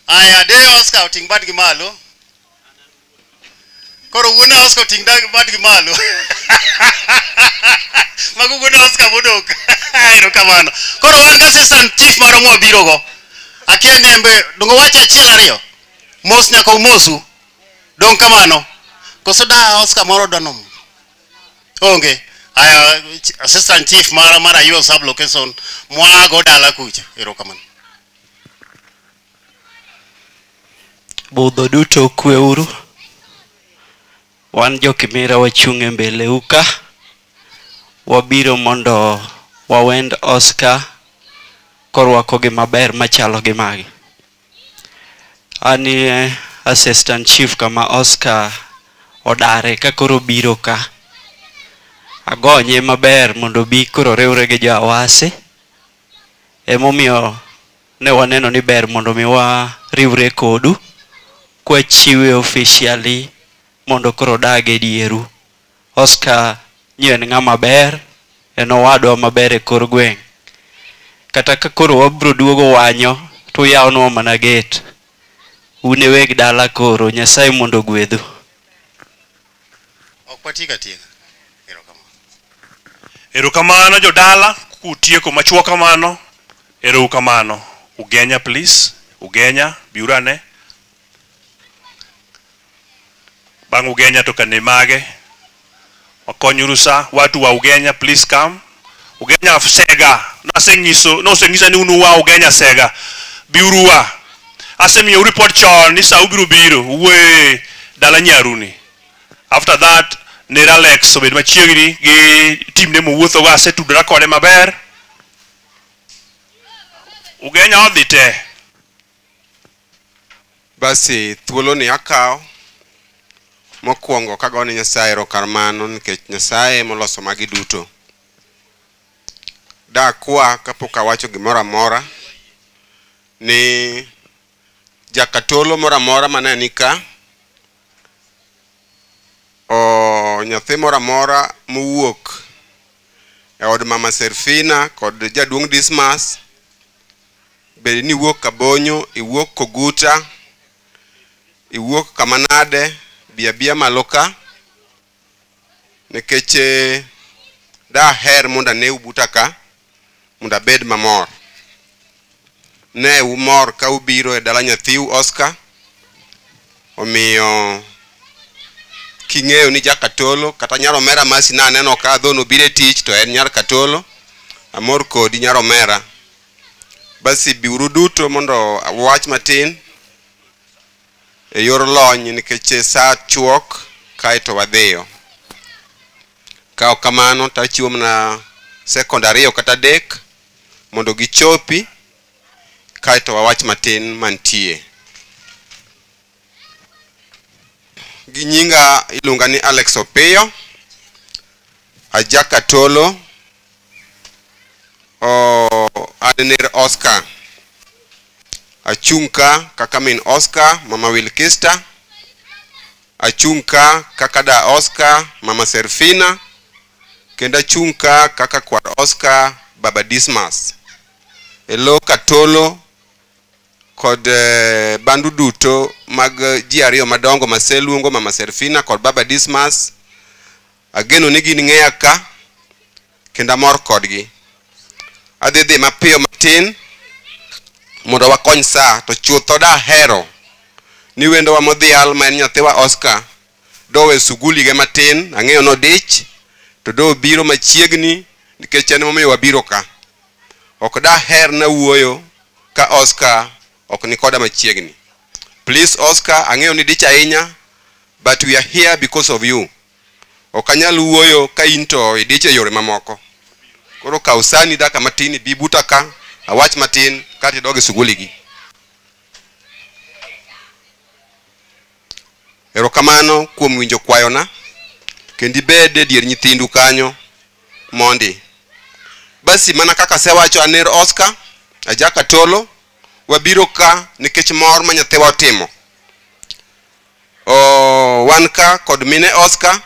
Aya de Oscar oting badi malo. Koro wuone Oscar oting badi malo. Magu wuone Oscar bodok. Ero kamano. Koro wan ga assistant chief moro mo biro go. Akia nembe dongo wacha achiel ariyo. Mos nyaka umosu. Dong kamano. Koso da Oscar moro donom. Onge. Aya assistant chief mara yo sub location mwa go dala kucha. Ero kamano. Budho duto kweuru. Wan jo Kimira wachung' e mbele uka. Wabiro mondo wawend Oscar korwako gi maber machalo gi magi. Ani assistant chief kama Oscar odare ka koro biro ka. Agonye maber mondo bi koro riwre gi jo Awase. Emomiyo ne waneno ni ber mondo miwa riwre kodu kwa chiwe officially mondo koro dage dieru. Oscar nyen ng'ama ber, en owadwa maber e kor gweng'. Kata ka koro wabro duogo wanyo to yawnwa mana gate. Une weg dala koro Nyasaye mondo gwedhu. Okwatika tieka. Erokamano jodala kutieko machuok kamano. Erokamano. Ugenya please. Ugenya biurane. Bang Ugenya to kanemage. Wakonyuru sa watu wa Ugenya please come. Ugenya sega. No sengisa ni unuwa Ugenya sega. Biurua. Asemi you report chon ni sa ubiru biru. Uwe dala nyaruni. After that ne Alex so bed machiegni gi team ne mowuotho ga setudra kode maber. Ugenya odhi te. Basi thuolo ni akaw mokwongo kagone Nyasaye erokamano nikech Nyasaye moloso magi duto. Dakwa kapok awacho gimoro amora ni jakatolo moro amora mane nika nyathi moro amora mowuok e od mama Serfina kod jaduong' Dismas, bed ni wuok Kabonyo, iwuok Koguta, iwuok Kamanade, bia maloka nikech daher mondo ne ubuta ka mondo abed mamor. Ne umor ka ubiro e dala nyathiu Oscar, omiyo king'eyo ni jakatolo kata nyaromera masi na aneno ka dhono bire tich to en nyar katolo, amor kodi nyaromera. Basi biuru duto mondo wach matin e yor lony nikech sa chuok kaeto wadhiyo. Kao kamano tachiwo mana secondary kata dek mondo gichopi kaeto wawach matin mantie. Ginyinga ilunga ni Alex Opeyo, ajakatolo Adenir Oscar, achunka kaka min Oscar mama Wilkista, achunka kaka da Oscar mama Serfina, kenda chunka kaka kwar Oscar baba Dismas. Elo katolo kod bandu duto mag ji ariyo madongo maseluongo mama Serfina kod baba Dismas. Ageno ni gin ng'eya ka kenda mor kodgi. Adhi mapiyo matin mondo wakony sa to chutho da hero ni wendo wa modhial ma en nyathiwa Oscar dowe suguli ge matin. Ang'eyo no dich to do biro machiegni nikech en momiyo wabiro ka. Ok da her na wuoyo ka Oscar ok ni koda machiegni. Please Oscar, ang'eyo ni dich ahinya, but we are here because of you. Ok anyal wuoyo ka into idich e yore mamoko. Koro kausani daka matini bibuta ka awach matin kati doge suguli gi. Erokamano kuom winjo kwayona kendi bede dier nyithindu kanyo mondi. Basi mana kaka sewacho aner Oscar ajakatolo wabiro ka nikech mor ma nyathiwa otimo. Wan ka kod mine Oscar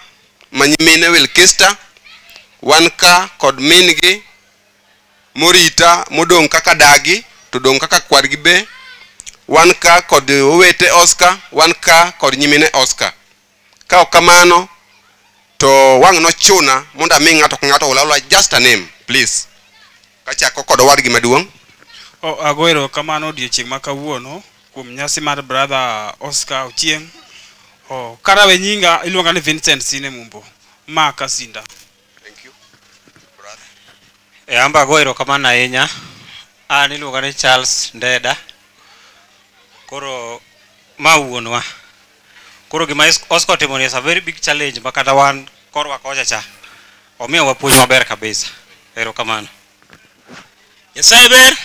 manyimine Wilkista, wan ka kod mingi Morita modong kaka dagi to dong kaka kwargi be, wan ka kod owete Oscar, wan ka kod nyimine Oscar. Ka okamano to wang no chuna monda mi ng'ato ka ng'ato ulala just a name please. Kachako kod wadgi maduong'. Agoero kamano odiochieng' ma kawuono kuom nyasi mar brother Oscar Ochieng'. Karawe nyinga iluonga ni Vincent Sine Mumbo ma Kasinda. Thank you E brother. amba agoero kamano ahinya. An iluonga ni Charles Ndeda. Koro ma wuonwa. Koro gima Oscar otimo ni is a very big challenge makata wan korwa kocha cha. Omiyo wapuonj maber kabisa. Erokamano. Nyasaye ber.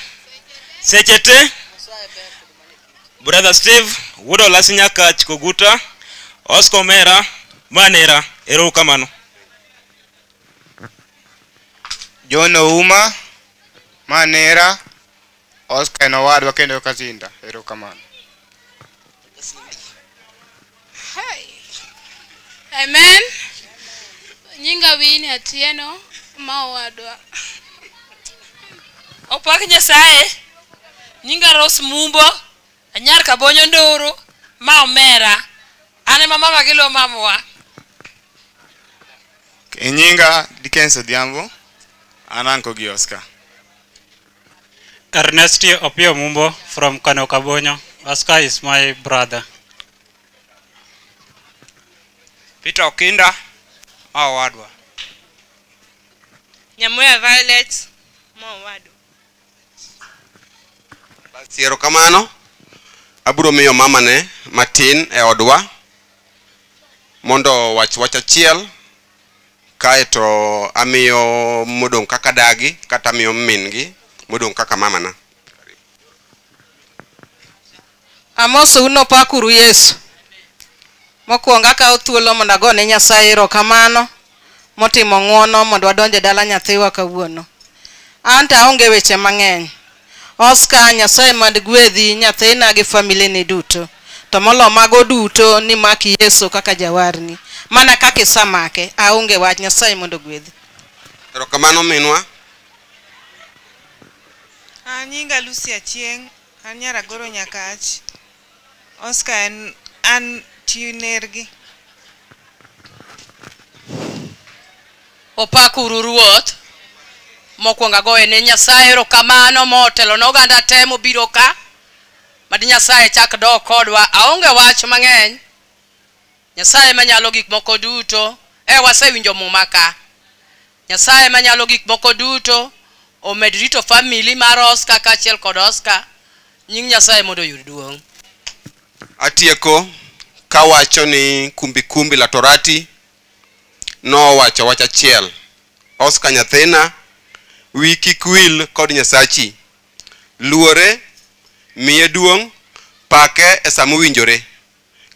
Sechete. Brother Steve Wudo Lasinyaka Chikoguta, Oscar Mera Manera. Erokamano. John Ouma Manera, Oscar Nowadwa kendo Kasinda. Erokamano. Amen. Nyinga Wini Atieno Mawadwa. Opak Nyasaye. Nyinga Rose Mumbo, anyar Kabonyo Ndoro, ma Omera. Ane mama magilo mamwa. Inyinga Dickens Odhiambo, an Uncle gi Oscar. Ernesti Opio Mumbo from Kano Kabonyo. Oscar is my brother. Peter Okinda, Mawadwa. Nyamoya Violet, Mawadu. Siero kamano. Aburo miyo mama ne matin e odwa. Mondo wach achiel. Kaeto amiyo modong kaka dagi kata amiyo min gi modong kaka mama na. Amoso uno pakuru Yesu. Mokwongo akawo thuolo mondo agone Nyasaye erokamano motimo ng'wono mondo wadonje dala nyathiwa kawuono. Anta aonge weche mang'eny. Oscar, Nyasaye mad gwedhi nyathina gi family ni duto. To molo mago duto ni maki Yesu kaka jawarni. Mana kaka isamake aonge wach. Nyasaye mondo gwedhi. Erokamano minwa. Nyinga Lucy Achieng', an Nyaragoro Nyakach. Oscar an tinergi. Opakuru Ruoth. Mokwongo agoye ne Nyasaye erokamano motelo n'oganda te mobiro ka. Mad Nyasaye chak dog kodwa. Aonge wach mang'eny. Nyasaye manyalo gik moko duto. Wasewinjo muma ka. Nyasaye manyalo gik moko duto. Omed rito family mar Oscar kaachiel kod Oscar. Nying Nyasaye mondo oyud duong'. Atieko kawacho ni kumbi la Torati no wacho wach achiel. Oscar nyathina wiki kwil kod Nyasachi. Luore miye duong' pake e samu winjore.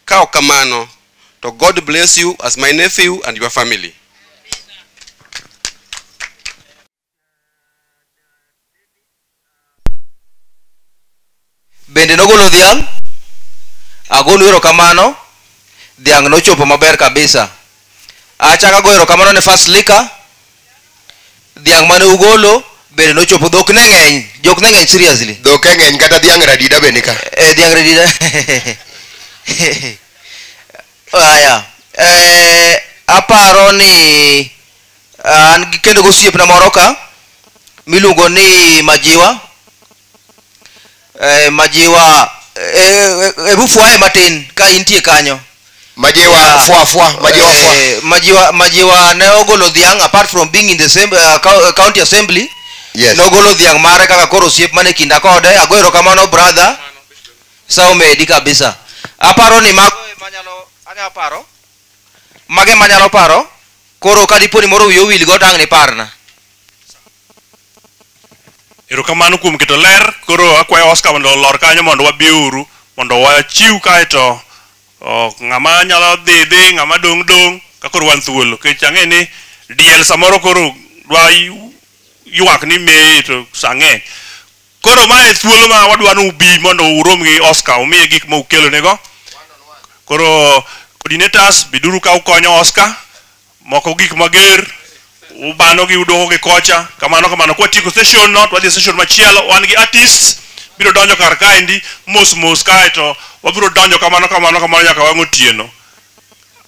Kao kamano to God bless you as my nephew and your family. Bende nogolo dhiang', agolo erokamano, dhiang' nochopo maber kabisa. Achaka go erokamano ne First Liquor, dhiang' mane ugolo bende nochopo. Dhok ne ng'eny, jok ne ng'eny seriously. Dhok ng'eny kata dhiang' radida bende ka. Dhiang' radida. Aya, aparo ni an kendo gosiepna moro ka miluongo ni Majiwa. Majiwa fwaye matin ka intie kanyo. Majiwa Majiwa ne ogolo dhiang' apart from being in the same county assembly. Yes. Nogolo dhiang' mare kaka koro osiep mane kinda kode. Ago erokamano brother. Sa omedi kabisa. Aparo ni mage manyalo paro. Koro kadipo ni moro wiyo wil go tang' ni parna. Erokamano kuom keto ler. Koro akwayo Oscar mondo lor kanyo mondo wabiuru mondo wachiw kaeto ng'ama nyalo dhi ng'ama dong' ka koro wan thuolo. Kech ang'e ni diel samoro koro dwa ywak ni meye to sang'eny. Koro mae thuolo ma wadwa ni ubi mondo urom gi Oscar umiye gik ma ukelo nego. Koro coordinators biduru ka ukonyo Oscar. Moko gik mager ubano gi udoho gi kocha. Kamano kwa tiko session not wadhi session machielo wan gi artists biro donjo kar kaendi mos kaeto wabiro donjo kamano nyaka wang' otieno.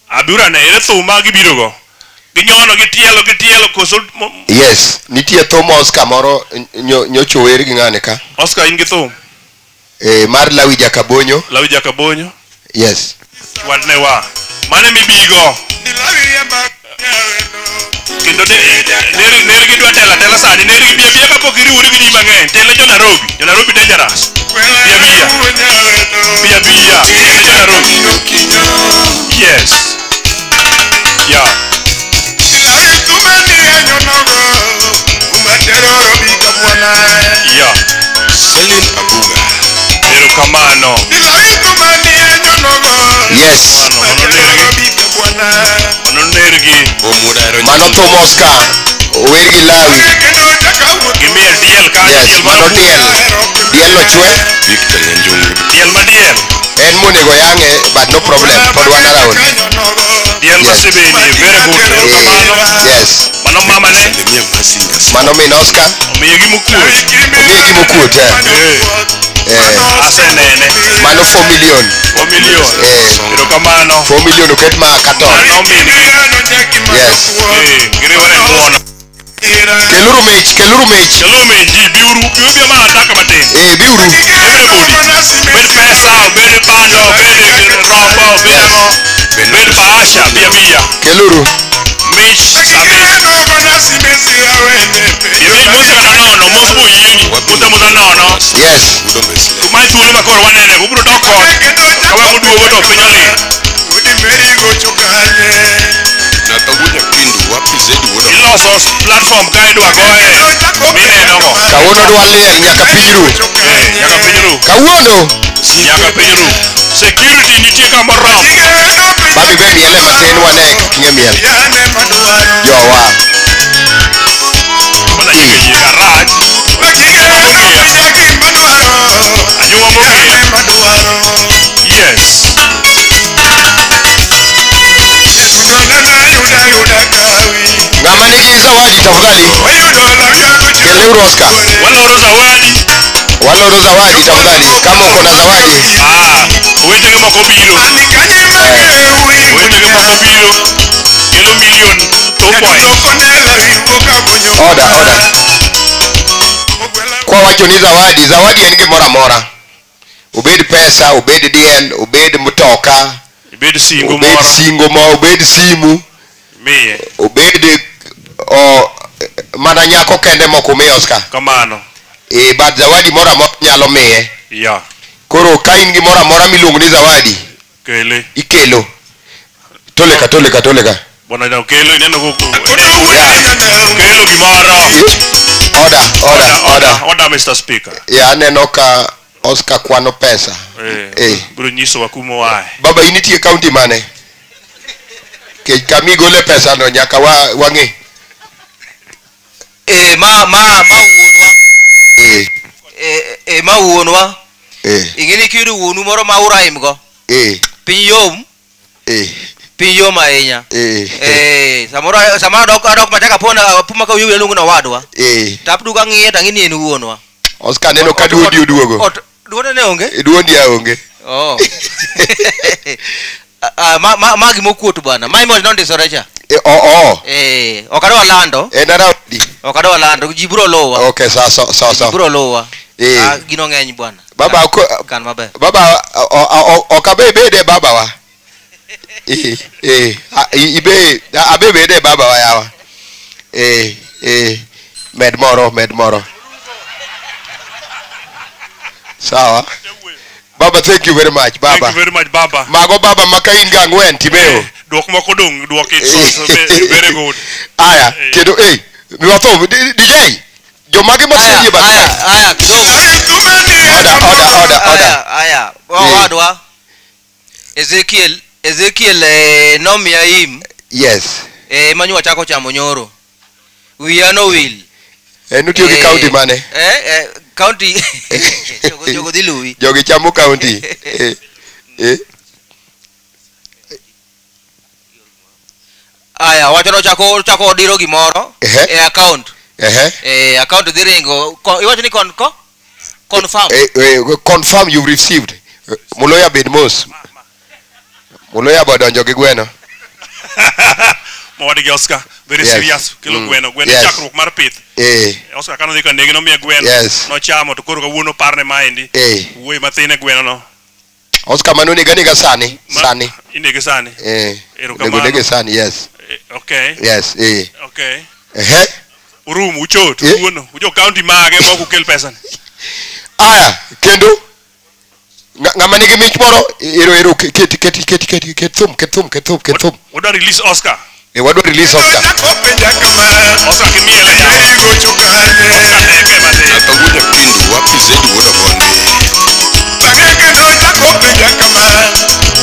Abiro ne ere thuma gibiro go. Ginyono gitielo koso. Yes, nitie thum Oscar moro nyocho wer gi ng'ane ka. Oscar in gi thum. Mar Lawi Jakabonyo. Lawi Jakabonyo. Yes. Wadne wa. Mane mibigo. Kendo neri gidwa tela sani neri bia ka pok iriwori gi ni mang'eny tele jo Nairobi dangerous bia Nairobi. Yes yeah yeah Selin Abuga. Erokamano. Yes. Mano thum Oscar wer gi Lawi. Gimiel diel ka. Yes, mano diel no chwe. Diel ma diel. En monego yange but no problem pod wan around. Diel masibeni very good. Erokamano. Yes. Mano mama ne. Mano min Oscar. Omiye gi mukuot. asenene mano 4 million 4 million erokamano 4 million oket ma katon yes giriwore nguono keluru mech ji biuru ma ataka matin biuru bed pesa bed bando bed rombo bed ango bed bahasha bia keluru mich nono mos buyinyi musa nono yes kumany thuolo makoro wanene ubro dok ot kawe muduogo to piny olil iloso platform ka idwa goye minenogo kawuono dwa liel nyaka piny ru kawuono nyaka piny ru security nitie kamoromo babi be miele matin wane kinge miel jowa mana nyinge garaj anyuomo yes ng'ama nigi zawadi tafadhali keluru Oscar waloro zawadi tafadhali kama uko na zawadi wetege moko biro kelo milion oda kwa wacho ni zawadi en gimoro amora obed pesa obed diel obed mtoka obed singo obed simu miye obed mana nyako kende moko miye Oscar kamano but zawadi moro amora nyalo miye koro ka in gi moro amora miluongo ni zawadi ikelo toleka bona na kelo ineno go kelo gimoro order Mr. Speaker aneno ka Oscar kwano pesa bro nyiso wa kumo wae baba initie county mane ke kami gole pesa no nyaka wangi ma wuonwa ingini kidu wuonu moro ma uraim go piny yom ahinya samoro dok mataka puma ka wiye lungu no wadwa tap duga ng'iye tang'ini en wuonwa Oscar neno ka duogo duone ne onge duondi aonge magi mokuot bwana mai mos nondisore cha okadwa lando okadwa lando ji biro lowa okay so biro lowa gino ng'eny bwana baba kan maber baba okabe bede baba wa ibe abebede baba wa yawa med moro sawa baba thank you very much baba mago baba makainga ang'wen timeo duok moko dong duok it so very good aya kendo miwato DJ jomage mosenye baba aya kidogo aya wadwa Ezekiel nomia im yes manywa chako chamo nyoro wiya no will nutio gi county mane county jogo diluwi jogi chamo county aya wacho chako diro gimoro account account dhiringo iwacho ni confirm you've received muloya bedmos muloya bodonjo gi gweno mawadi gi Oscar very serious kelo gweno chakruok mar pith Oscar kano dhika negi nomiya gweno nochamo to koro kawuono parne maendi wuoyi mathin e gweno no Oscar mano nega sani inege sani nege sani yes okay yes okay urum uchot wuono ujo county mage moko kel pesa aya kendo ng'ama nigi mich moro ero ket thum wadwa release Oscar wadwa release Oscar Oscar kimiele ya atakuja kindu wapi zaidi woda bonde bageke no chako penja kama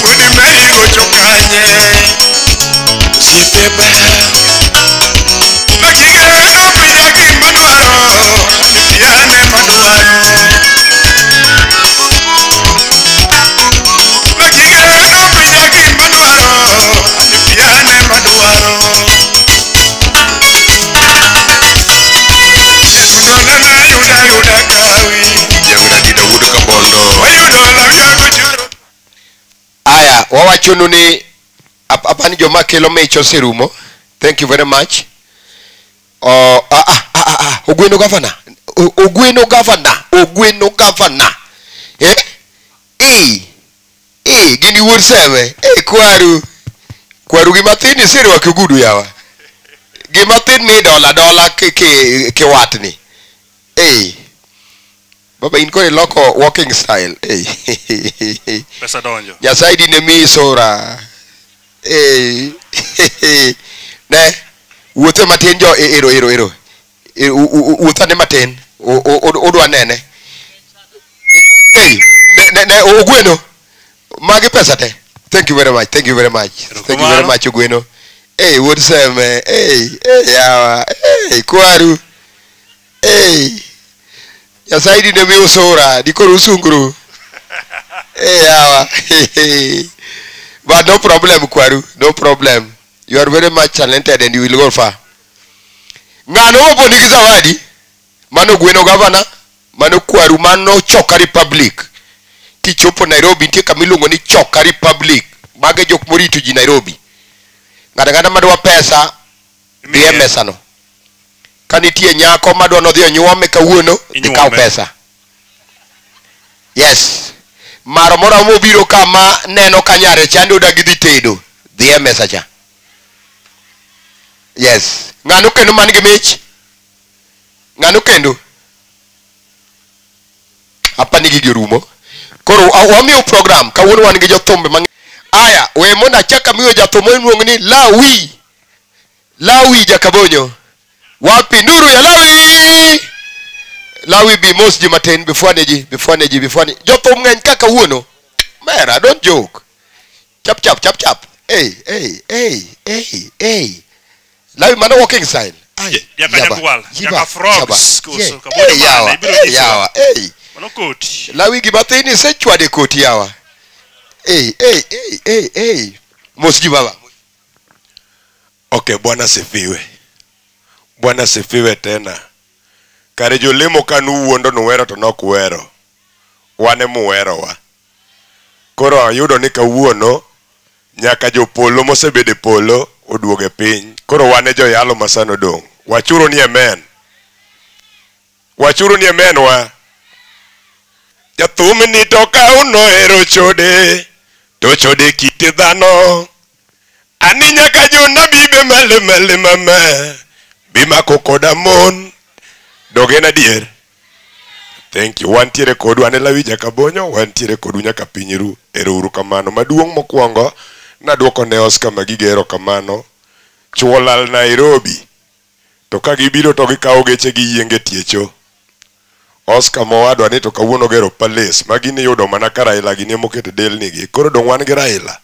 uni meigo chokanye sitebe bageke no penja kimadwaro yane madwaro Yuda kawi Yang lagi Dawud Kabol awachonu ni apani joma kelo mich oserumo. Thank you very much. Ogweno governor. Ogweno governor. Gini wuod seme. Kwaru gimatin sirwa kigudu yawa. Gimatin mi dola ke watni. Baba in kore loko walking style. Pesa donjo. Nyasaye dine mi sora. Ne wuothe matin jo ero. Wuothane matin. Odwa nene. Ne Ogweno. Magi pesa te. Thank you very much. Ogweno. Wuod seme. Yawa. Kwaru. Nyasaye dine mi usura. Dikoro usunguru. Yawa. But no problem, Kwaru. No problem. You are very much talented and you will go far. Ngano opo nigi zawadi. Mano Ogweno governor. Mano Kwaru. Mano Choka Republic. Kichopo Nairobi. Ntie kamiluongo ni Choka Republic. Mage jok morito ji Nairobi. Ngada madwa pesa. Dhie mesano. Kanitie nyako madwa nodhi onyuome kawuono. Ikaw pesa. Yes. Maro mora mobiro kama neno kanyare chando dagi dhi tedo. Dhie mesa cha. Yes. Ngano kendo man gi mich? Ngano kendo? Apa nigi girumo. Koro wamiyo program kawuono wan gi jothumbe mang'eny. Aya, we mona chaka miyo jathum iluongo ni Lawi Jakabonyo. Wapi nuru ya Lawi bi mos ji matin before neji. Jothum ng'eny kaka wuono. Mera, don't joke. Chap. Hey. Lawi mano walking sign. Jaka frogs. Yawa. Mano koti. Lawi gimathini se chwade koti yawa. Mos ji baba. Okay, Bwana sifiwe tena. Kare jolemo kanu wuondo nuwero to nokwero. Wane muwero wa. Koro ayudo ni kawuono nyaka jopolo mosebede polo oduoge piny. Koro wane joyalo masano dong. Wachuru ni amen wa. Jathum ni toka unohero chode. To chode kite dhano. Ani nyaka jonabi be male mama. Bima kokoda mon. Dogena dier. Thank you. Wantiere kodu ane Lawi Jakabonyo. Wantiere kodu nyaka pinyiru. Ero kamano. Maduong mokwongo. Naduoko ne Oscar magigero kamano. Chuolal Nairobi. To kagibiro to gikawo geche gi yienge tiecho. Oscar mowadwa ni to kawuono gero palace. Magini yudo mana ka Raila gini mokete del nigi. Koro dong wan gi Raila.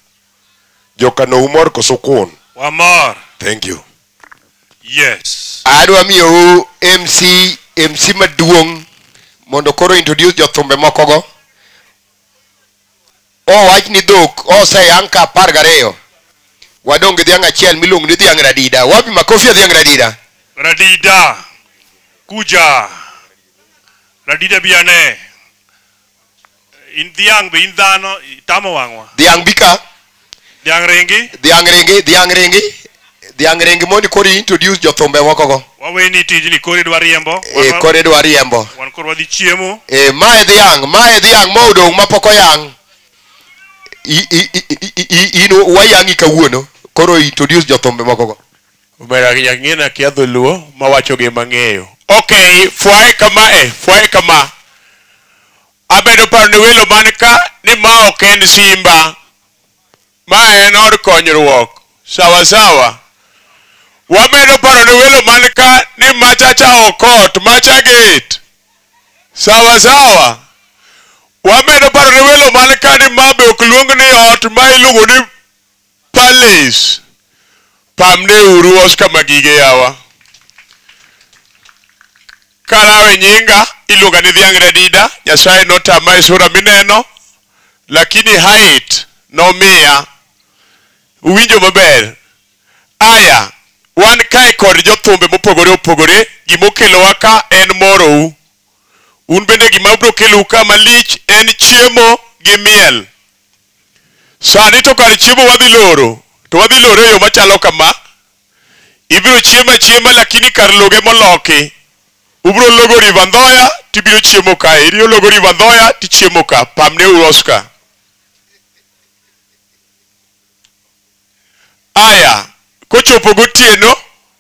Joka no umor koso kuon. Wamor. Thank you. Yes. Adwa miyo MC maduong mondo koro introduce jothumbe moko go. Wach ni dhok oseyang ka 12. Wadong gi dhiang' achiel miluongo ni dhiang' Radida. Wapi makofi ya dhiang' Radida? Radida. Kuja. Radida biane. In dhiang' be in dhano tamo wangwa. Dhiang' bika. Dhiang' ringi. Dhiang' ringi mondi koro introduce jothumbe moko go. Waweni tijni koro idwa riembo. Koro idwa riembo. Wan koro wadhi chiemo. Mae dhiang' modong mapok oyang'. Wayangi kawuono. Koro introduce jothumbe moko go. Umera yang'ina kia dholuo mawacho gi mang'eyo. Okay, fwae kama. Abedo paro ni welo manika ni ma ok en simba. Ma en od konyruok. Sawa. Wabedo paro ni welo manika ni machacha okot, macha gate. Sawa. Wabedo paro ni welo manika ni mabe ok luong ni ot ma iluongo ni palace. Pamne uru Oscar magige yawa. Karawe nyinga iluonga ni dhiang' Radida. Nyasaye notama e sura mineno. Lakini height nomiya. Uwinjo maber. Aya. Wan kae kod jothumbe mopogore opogore. Gimokelowa ka en morou. Un bende gima bro kelou ka malich en chiemo gi miel. Sani to kar chiemo wadhi loro. To wadhi loro yo machalo kama. Ibiro chiema lakini kar loge moloki. Ubiro logo Rivandhoya tibiro chiemo ka. Ibiro logo Rivandhoya tichiemo ka. Pamne Oscar. Aya, kochopo gotieno,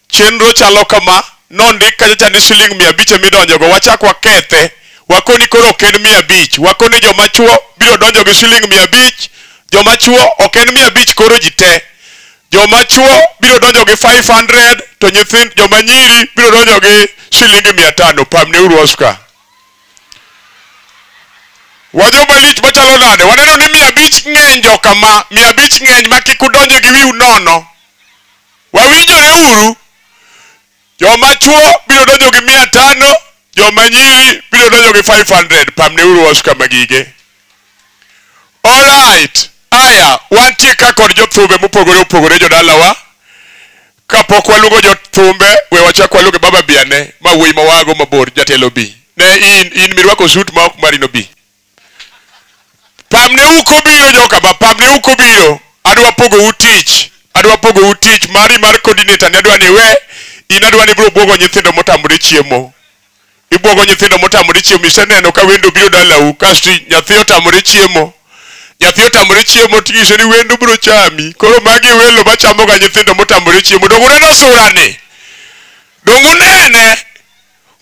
chenro chalo kama, nondik kacha ni siling 500 midonjogo, wachak wakethe, wakoni koro ok en 500, wakoni joma chuo biro donjo gi siling 500, joma chuo ok en 500 koro ji te. Joma chuo biro donjo gi 500, to nyithind joma nyiri biro donjo gi siling 500, pamne Oscar. Wajo balich machalo nade, waneno ni 500 ng'eny jo kama, 500 ng'eny ma kik udonje gi wiu nono. Wawinjore uru, joma chuo biro donjo gi 500, joma nyiri biro donjo gi 500, pamne Oscar magige. Alright, aya, wantie ka kod jothumbe mopogore opogore jodalawa. Kapok waluongo jothumbe, we wachak waluongo Baba Biane, ma wuoyi mawago mabor, jatelo bi. Ne in mirwako sut ma ok marino bi. Pamne uko biro joka ba, pamne uko biro. Adwa pogo utich mari mar coordinator ne adwa ni we, inadwa ni biro bwogo nyithindo motamore chiemo. Ibwogo nyithindo motamore chiemo, iseneno ka wendo biro dalau, kasto nyathi otamore chiemo. Nyathi otamore chiemo tingise ni wendo biro chami. Koro magi welo machamo ga nyithindo motamore chiemo. Donguneno surani. Dongunene.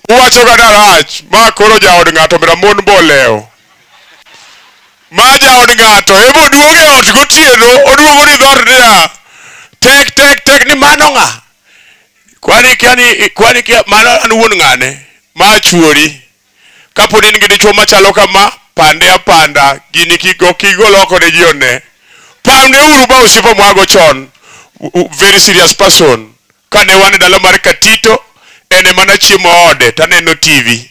Uwacho ga darach, ma koro jaod ng'ato miramon boleo. Maja od ng'ato, ebo duoge ot gotieno, oduogo ni dhot niya. Tek ni mano ng'a. Kwani kia mano an wuon ng'ane. Ma chuori. Kapo ni ngi dichuo machalo kama, pande apanda, gini kigo loko ne jione. Pamne uru ba osiepa mwago chon. Very serious person. Kane wane dalo mar Katito, ene mana chiemo ode, taneno TV.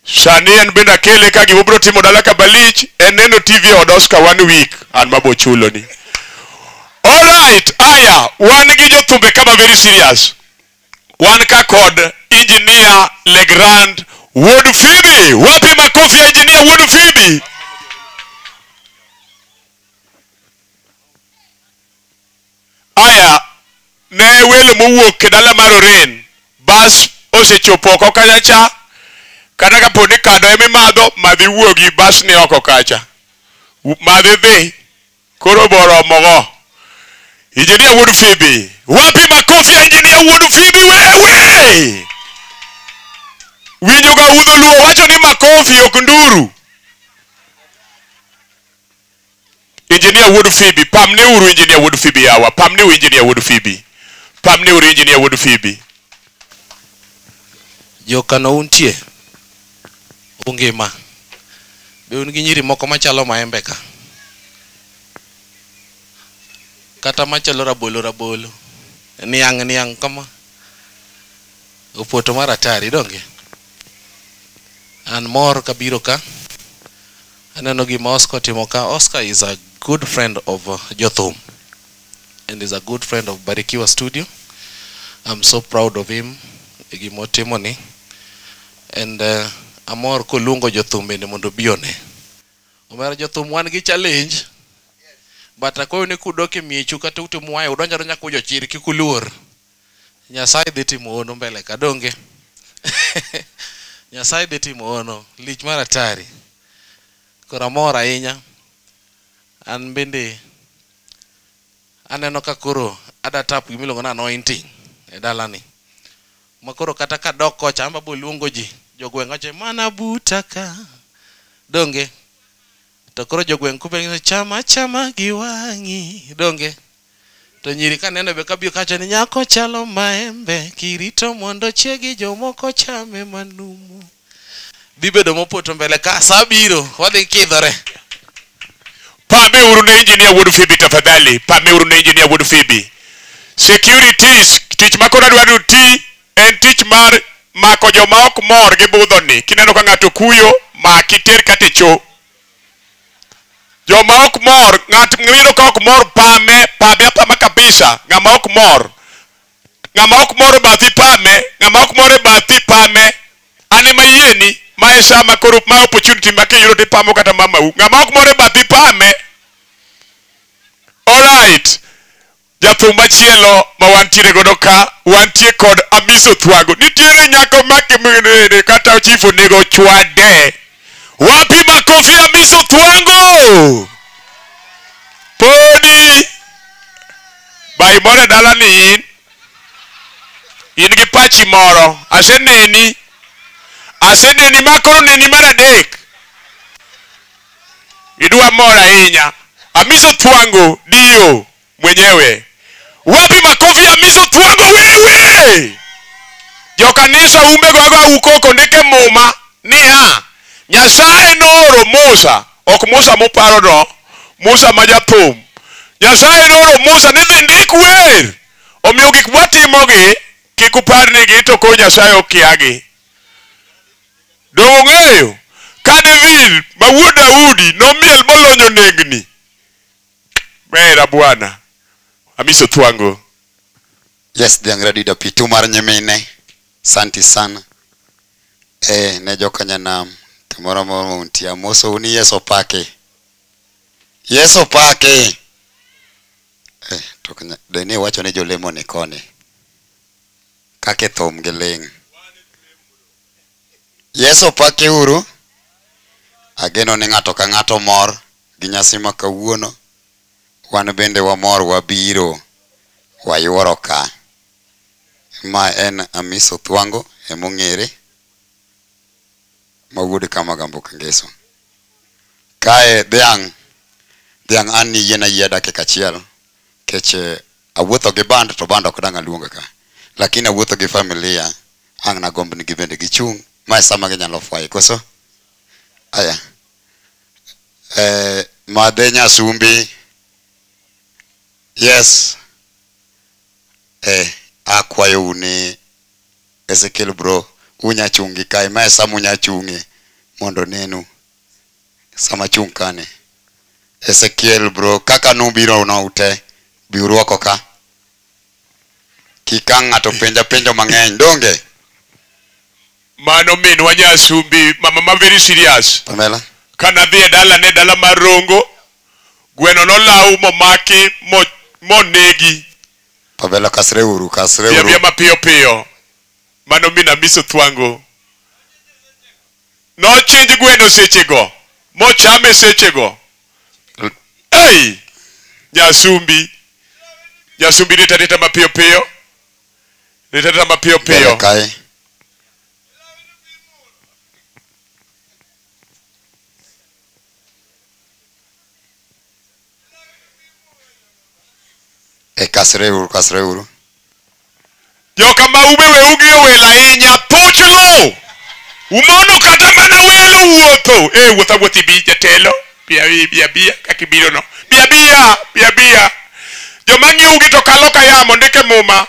Sani en bende akele ka gimobiro timo dala ka balich, en neno TV od Oscar 1 week, an mabo chulo ni. Alright, aya, wan gi jothumbe kama very serious. Wan ka kod engineer Legrand Wood Phoebe. Wapi makofi ya engineer Wood Phoebe? Aya, ne welo mowuok ke dala mar Oren, bas osechopo oko kacha. Kata kapo ni kado emi madho, madhi wuogi bas ni oko kacha. Madhi dhi, koro boro mogo. Engineer Wood Phoebe. Wapi makofi ya engineer Wood Phoebe wewe? Winjo ga udho luo, wacho ni makofi ok nduru. Engineer Wood Phoebe, pamne uru engineer Wood Phoebe yawa, pamne uru engineer Wood Phoebe. Pamne uru engineer Wood Phoebe. Jokano untie. Ungima. Be un gi nyiri moko machalo maembe ka. Kata machalo rabolo. Niang kama. Opoto maratari donge. An mor kabiro ka. Aneno gima Oscar timo ka. Oscar is a good friend of Jothum. And is a good friend of Barikiwa Studio. I'm so proud of him. Gima timo ni. And amor kolungo jothum bende mondo bione. Omera jothum wan gi challenge. But akoyo ne kudoke miechu kata ute muaye udonja donya kujo chiri kikuluor. Nyasaye dhi timo ono mbele ka donge. Nyasaye dhi timo ono lich maratari. Kora mor ahinya. An bende aneno ka koro adatap gimiluongo ni anointing e dalani. Makoro kata kadok kocha amba boluongo ji. Jogweng ache mana butaka donge to koro jogweng kupe chama giwangi donge to nyiri kaneno be kabio kacha ni nyako chalo maembe kirito mondo chiegi jomoko chame manumu bibedo mopoto mbele ka sabiro wadhi kidhore. Pame uru ne engineer Wood Phoebe tafadhali, pame uru ne engineer Wood Phoebe. Securities, tich makona dwaro ti en tich mar mako joma ok mor gi budho ni. Kineno ka ng'ato kuyo, maki ter kate cho. Joma ok mor, ng'at ng'ino ka ok mor pame apama kabisa. Ng'ama ok mor e bathi pame, ng'ama ok mor e bathi pame. Ane mayieni, ma esama koro ma opportunity ma kiyudo ti pamo kata mamau. Ng'ama ok mor e bathi pame. Alright. Jathum machielo ma wantiere godo ka, wantie kod Amiso Thwango. Nitiere nyako makimene kata chief onego chwade. Wapi makofi Amiso Thwango? Podi. Bai moro dala ni in gi pachi moro. Aseneni makoro neni mar adek. Idwa mora ahinya. Amiso Thwango dio mwenyewe. Wapi makofi Amiso Thwango wewe? Jo kanisa umbe gogo ukoko ndike muma niya. Nyasaye nooro Musa, ok Musa moparo no, Musa majathum. Nyasaye nooro Musa ni dhi ndik wer. Omiyo gik mwatimogi kik uparnigi to ko Nyasaye okiagi. Dongo ng'eyo ka David ma wuod Daudi nomiel bolonyo negni. Bera bwana. Amiso Thwango. Yes, dhiang' radido pitu mar nyimine. Santi sana. Ne jokanyanam. Kamoro moro untie amoso uni Yeso pake. Yeso pake. To kanya dene wacho ne jolemo ne kone. Kake thom geleng. Yeso pake uru. Ageno ni ng'ato ka ng'ato mor gi nyasi ma kawuono. Wan bende wamor wabiro wayuoro ka. Ma en Amiso Thwango emong'ere mawuod kama Gambo Kangeso. Kae dhiang' an ni yien ayie dakika achiel keche awuotho gi band to band ok dang' aluonga ka. Lakini awuotho gi familia ang' nagomb ni gibende gichung' ma sama ginyalo fwaye koso. Aya. Madhe Nyasumbi. Yes. Akwayo uni Ezekiel bro unya chungi kai ma sama unya chungi mondo nenu sama chung kane. Ezekiel bro kaka nubiro na ute biuruoko ka kikang' ng'ato penjo mang'eny donge. Mano minwa Nyasumbi mama ma very serious. Pamela. Kana dhi e dala mar Rongo. Gweno nolau momaki monegi. Pamela kasre uru. Bia mapiyo. Mano min Amiso Thwango. No chinj gweno sechego. Mochame sechego. Hey! Nyasumbi rita mapiyo. Rita mapiyo. Kai. Kasre uru. Joka ma ube we ugi wela ahinya puchlo. Umono kata mana welo wuotho. Wuotho bi jatelo. Bia kakibiro no. Bia. Joma ng'iu gi to kalo kayamo ndike muma.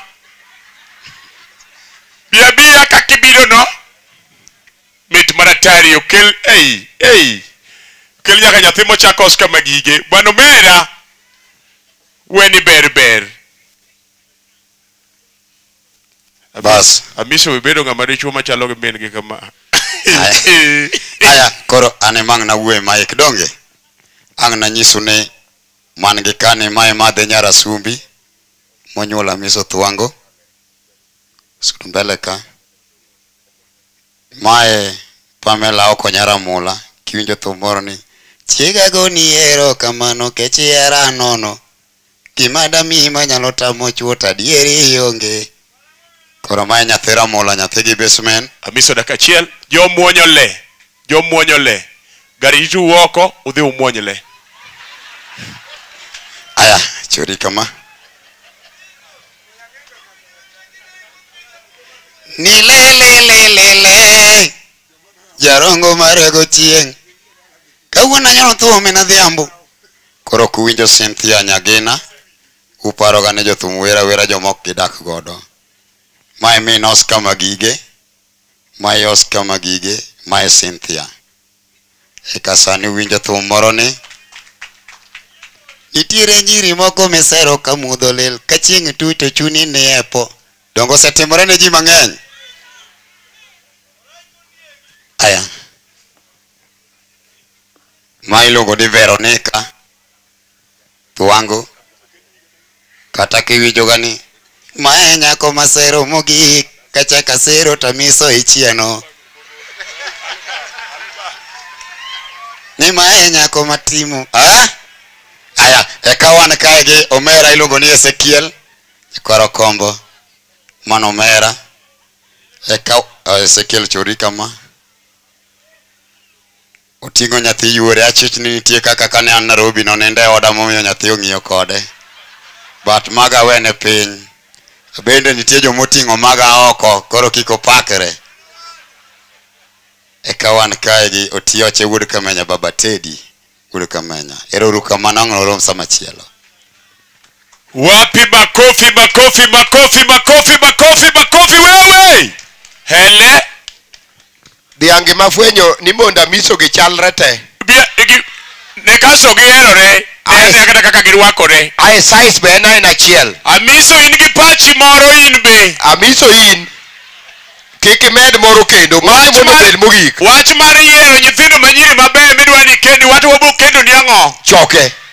Bia kakibiro no. Mit maratari okel kel nyaka nyathi mochako Oscar Magige. Bwana Omera. Weni ber. Bas. Amiso webedo ng'ama dichuo machalo gi min gi kama. Aya koro ane mang' na wuoye maik donge. Ang' na nyisu ne man gi kane mae madhe Nyarasumbi monyuol Amiso Thwango. Sudu mbele ka. Mae Pamela oko Nyaramula kiwinjo thum moro ni chiega go ni ero kamano kechi era nono. Gima dami manyalo tamo chuo tadieri onge. Koro mae nyathi Ramola nyathi gi basement. Amiso dakachiel jo muonyo le. Gari itu woko udhi umuonyo le. Aya chori kama. Ni le. Jarongo marego chieng. Kawuono anyalo thuome na dhiambo. Koro kuwinjo Cynthia Nyagina. Uparo gane jothum wera jomok gidak godo. Mae min Oscar Magige. Mae Cynthia. Eka sani winjo thum moro ni. Nitiere nyiri moko misero ka mudho lel ka chieng' tuto chuni ni epo. Dongo setimore ne ji mang'eny. Aya. Ma iluongo ni Veronica Thwango. kata kiwinjo gani mae nyako masero mogik kacha kasero tamiso ichieno ni mae nyako matimo aya eka wan kae gi omera iluongo ni Ezekiel kwaro kombo mano omera eka Ezekiel chori kama otingo nyathi yuore achich ni nitie kaka kane an Nairobi no nende oda momiyo nyathi ong'iyo kode but maga wene piny bende nitie jomoting'o maga oko koro kiko pakre eka wan kae gi Otioche wuod Kamenya baba Teddy wuod Kamenya ero kamano ng'oro sama chielo wapi makofi makofi makofi makofi makofi makofi wewe hele dhiange mafwenyo ni monda miso gi chalre te ne kaso gi erore ne kaka girwakore ai size be na ina chiel amiso in gi pachi moro in be amiso in kiki med moro kendo mondo bed mogik wach mar yiero nyithindo manyiri maber midwani kendi watu wabo kendo ni ang'o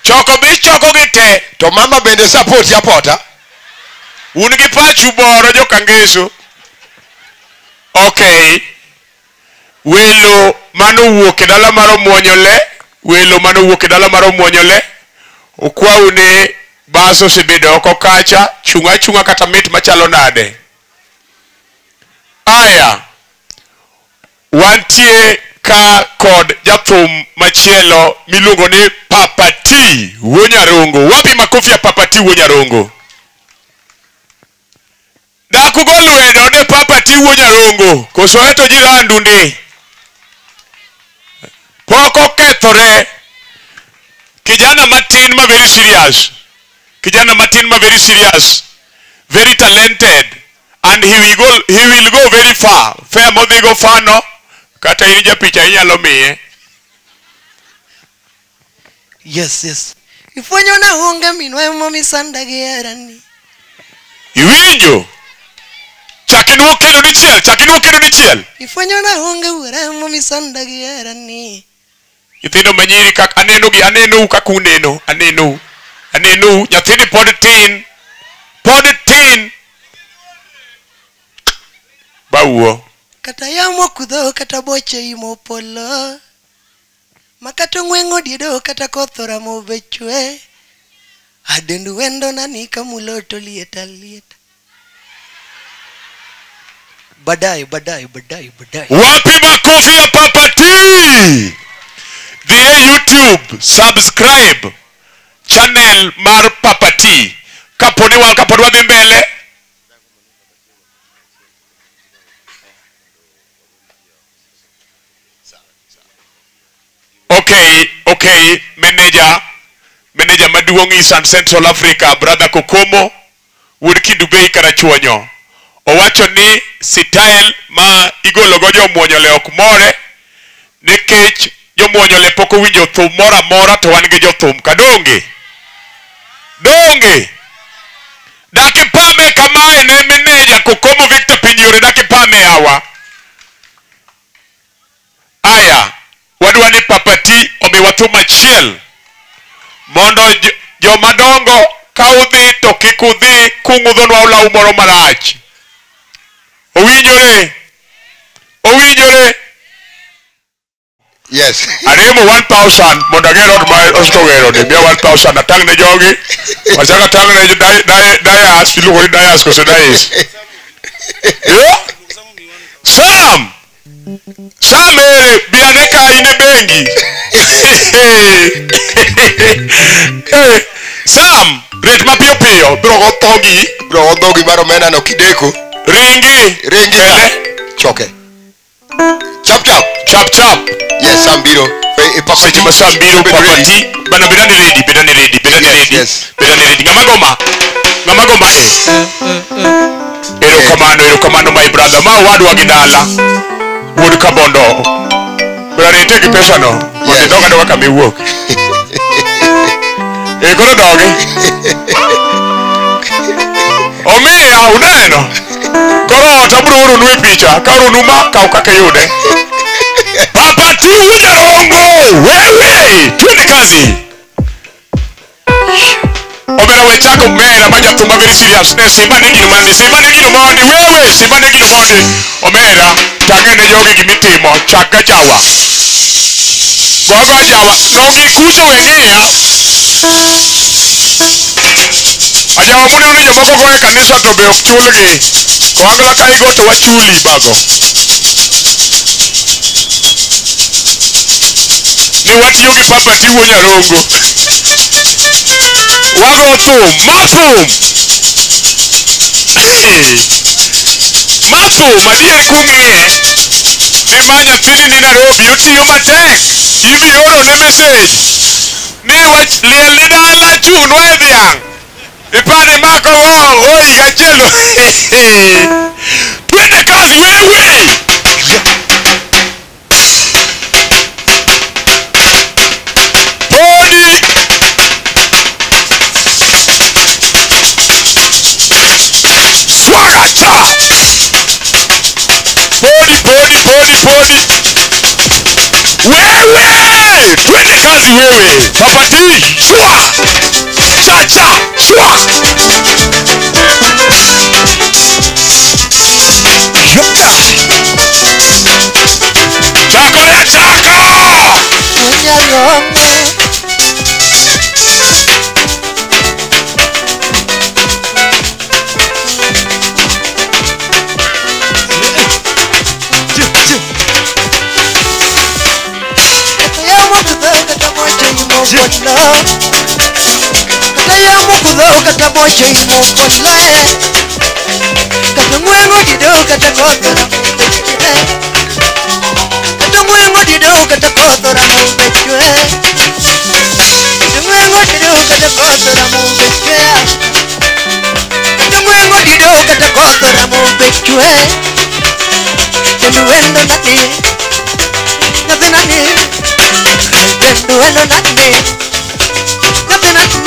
choko be choko gi te to mama bende support yapota un gi pachu boro jokangeso okay welo mano wuok e dala mar Omuonyole welo mano wuok e dala mar Omuonyole okwau ni baso osebedo oko kacha chunga kata mit machalo nade aya wantie ka kod jathum machielo miluongo ni Papa T Wuonyarongo wapi makofi ya Papa T Wuonyarongo daku golweno ne Papa T Wuonyarongo koso eto jirandu ndi poko kethore kijana matin ma very serious very talented and he will go very far fair modhi go fano kata in japicha inyalo miye yes ifwenyo na unga minwa momi sanda gerani iwinjo chakinwo kendo ni chiel ifwenyo na unga ura momi sanda gerani nyithindo manyiri kaka aneno kaka uneno aneno nyathini pod tin bawuo kata yamo kudho kata boche imo polo makato ngwengo diedo kata kothora mobechwe adendu wendo nani kamuloto lieta badai wapi makofi ya Papa T the YouTube subscribe channel mar Papa T kaponi wadhi mbele okay manager maduong' Eastern Central Africa brother Kokomo wuod Kidubei Karachuonyo owacho ni style ma igologo jomuonyole ok more nikech jomuonyole pok owinjo thum moro amora to wan gi jothum kadonge dakipame kamae ne meneja Kokomo Victor Pinyore dakipame yawa aya wadwa ni Papa T omiwa thum achiel mondo jomadongo ka udhi to kik udhi kung'udhonwa olaw moro marach owinjore yes aremo 1000 mondo ager od ma osogero ni miya 1000 atang' ne jogi wachaka tang' ne Dayas iluongo ni Dayas koso Dayas Sam ere biane ka in e bengi Sam rit mapiyo biro go thogi mar omena no kideko ringi choke chap yes Sam biro Papa T Sam biro Papa T bana bedani ready ngama goma erokamano my brother ma wadwa gi dala wuod Kabondo brarete gi pesa no mondo doga doga kama iwuok koro dogi omiya uneno koro ota bro oronu e picha ka oronu ma kaw kaka yude Papa T Wuonyarongo wewe twende kazi omera Anya chako mera manja tumba very serious. Ne simba ne gino mandi wewe simba ne gino mondi. Omera tangene jogi gimitimo chaka chawa. Gogo chawa nogi kuso wengea. Ajawa mune uni jomoko goe kanisa to be ok chulgi. Koangla ka igo to wachuli bago. Ni watiyo gi papa tiwo nyarongo. Wago thum, mathum. Mathum adier kung'iye. Nima nyathini ni Nairobi otiyo matek. Idhi oro ne message. Ni wach liel ni dala chunwa e dhiang'. Ipani mako ng'o higa achiel. Twende kazi wewe. Podi wewe twende kazi wewe papati shwa chacha shwa chako ya chako kata moche imo kolle kata ngwengo dido kata kotora kata ngwengo dido kata kotora mubechwe kata ngwengo dido kata kotora mubechwe kata ngwengo dido kata kotora mubechwe wendo nani nabe nani wendo nani nabe nani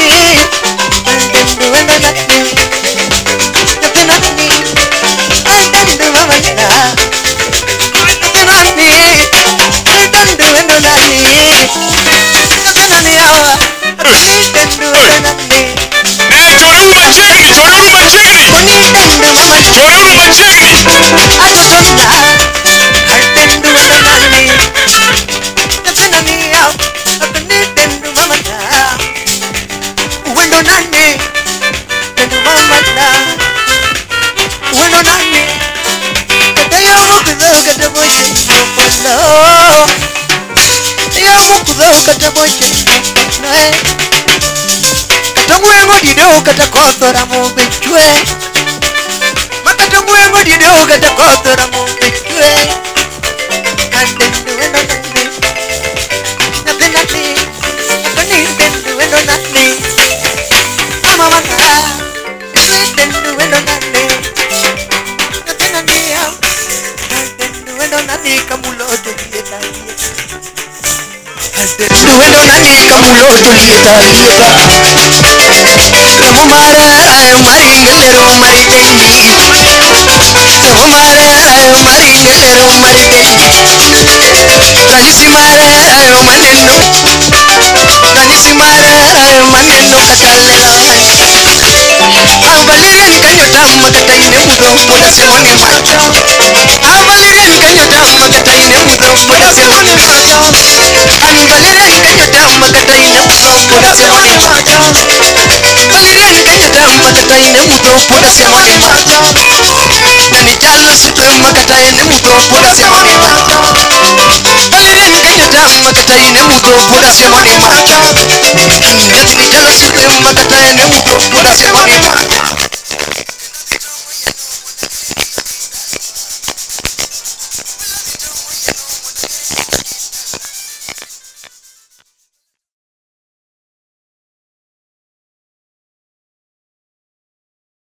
kata kotora mubechwe makata ngwengo dido kata kotora mubechwe kandendu wendo nani nabe nani akani dendu wendo nani mama maka dendu wendo nani nabe nani dendu wendo nani kamuloto lieta dendu wendo nani kamuloto lieta Ramumara ayo maringelero maridendi Ramumara ayo maringelero maridendi Ranisimara ayo maneno Ranisimara ayo maneno katalera Avaliren kanyotam kataine mudo Poda semoni macho Avaliren kanyotam kataine mudo Poda semoni macho Avaliren kanyotam kataine mudo Poda semoni macho Valiren kanyata makataine mudo poda semoni macho Nani jalo sipe makataine mudo poda semoni macho Valiren kanyata makataine mudo poda semoni macho Nani jalo sipe makataine mudo poda semoni macho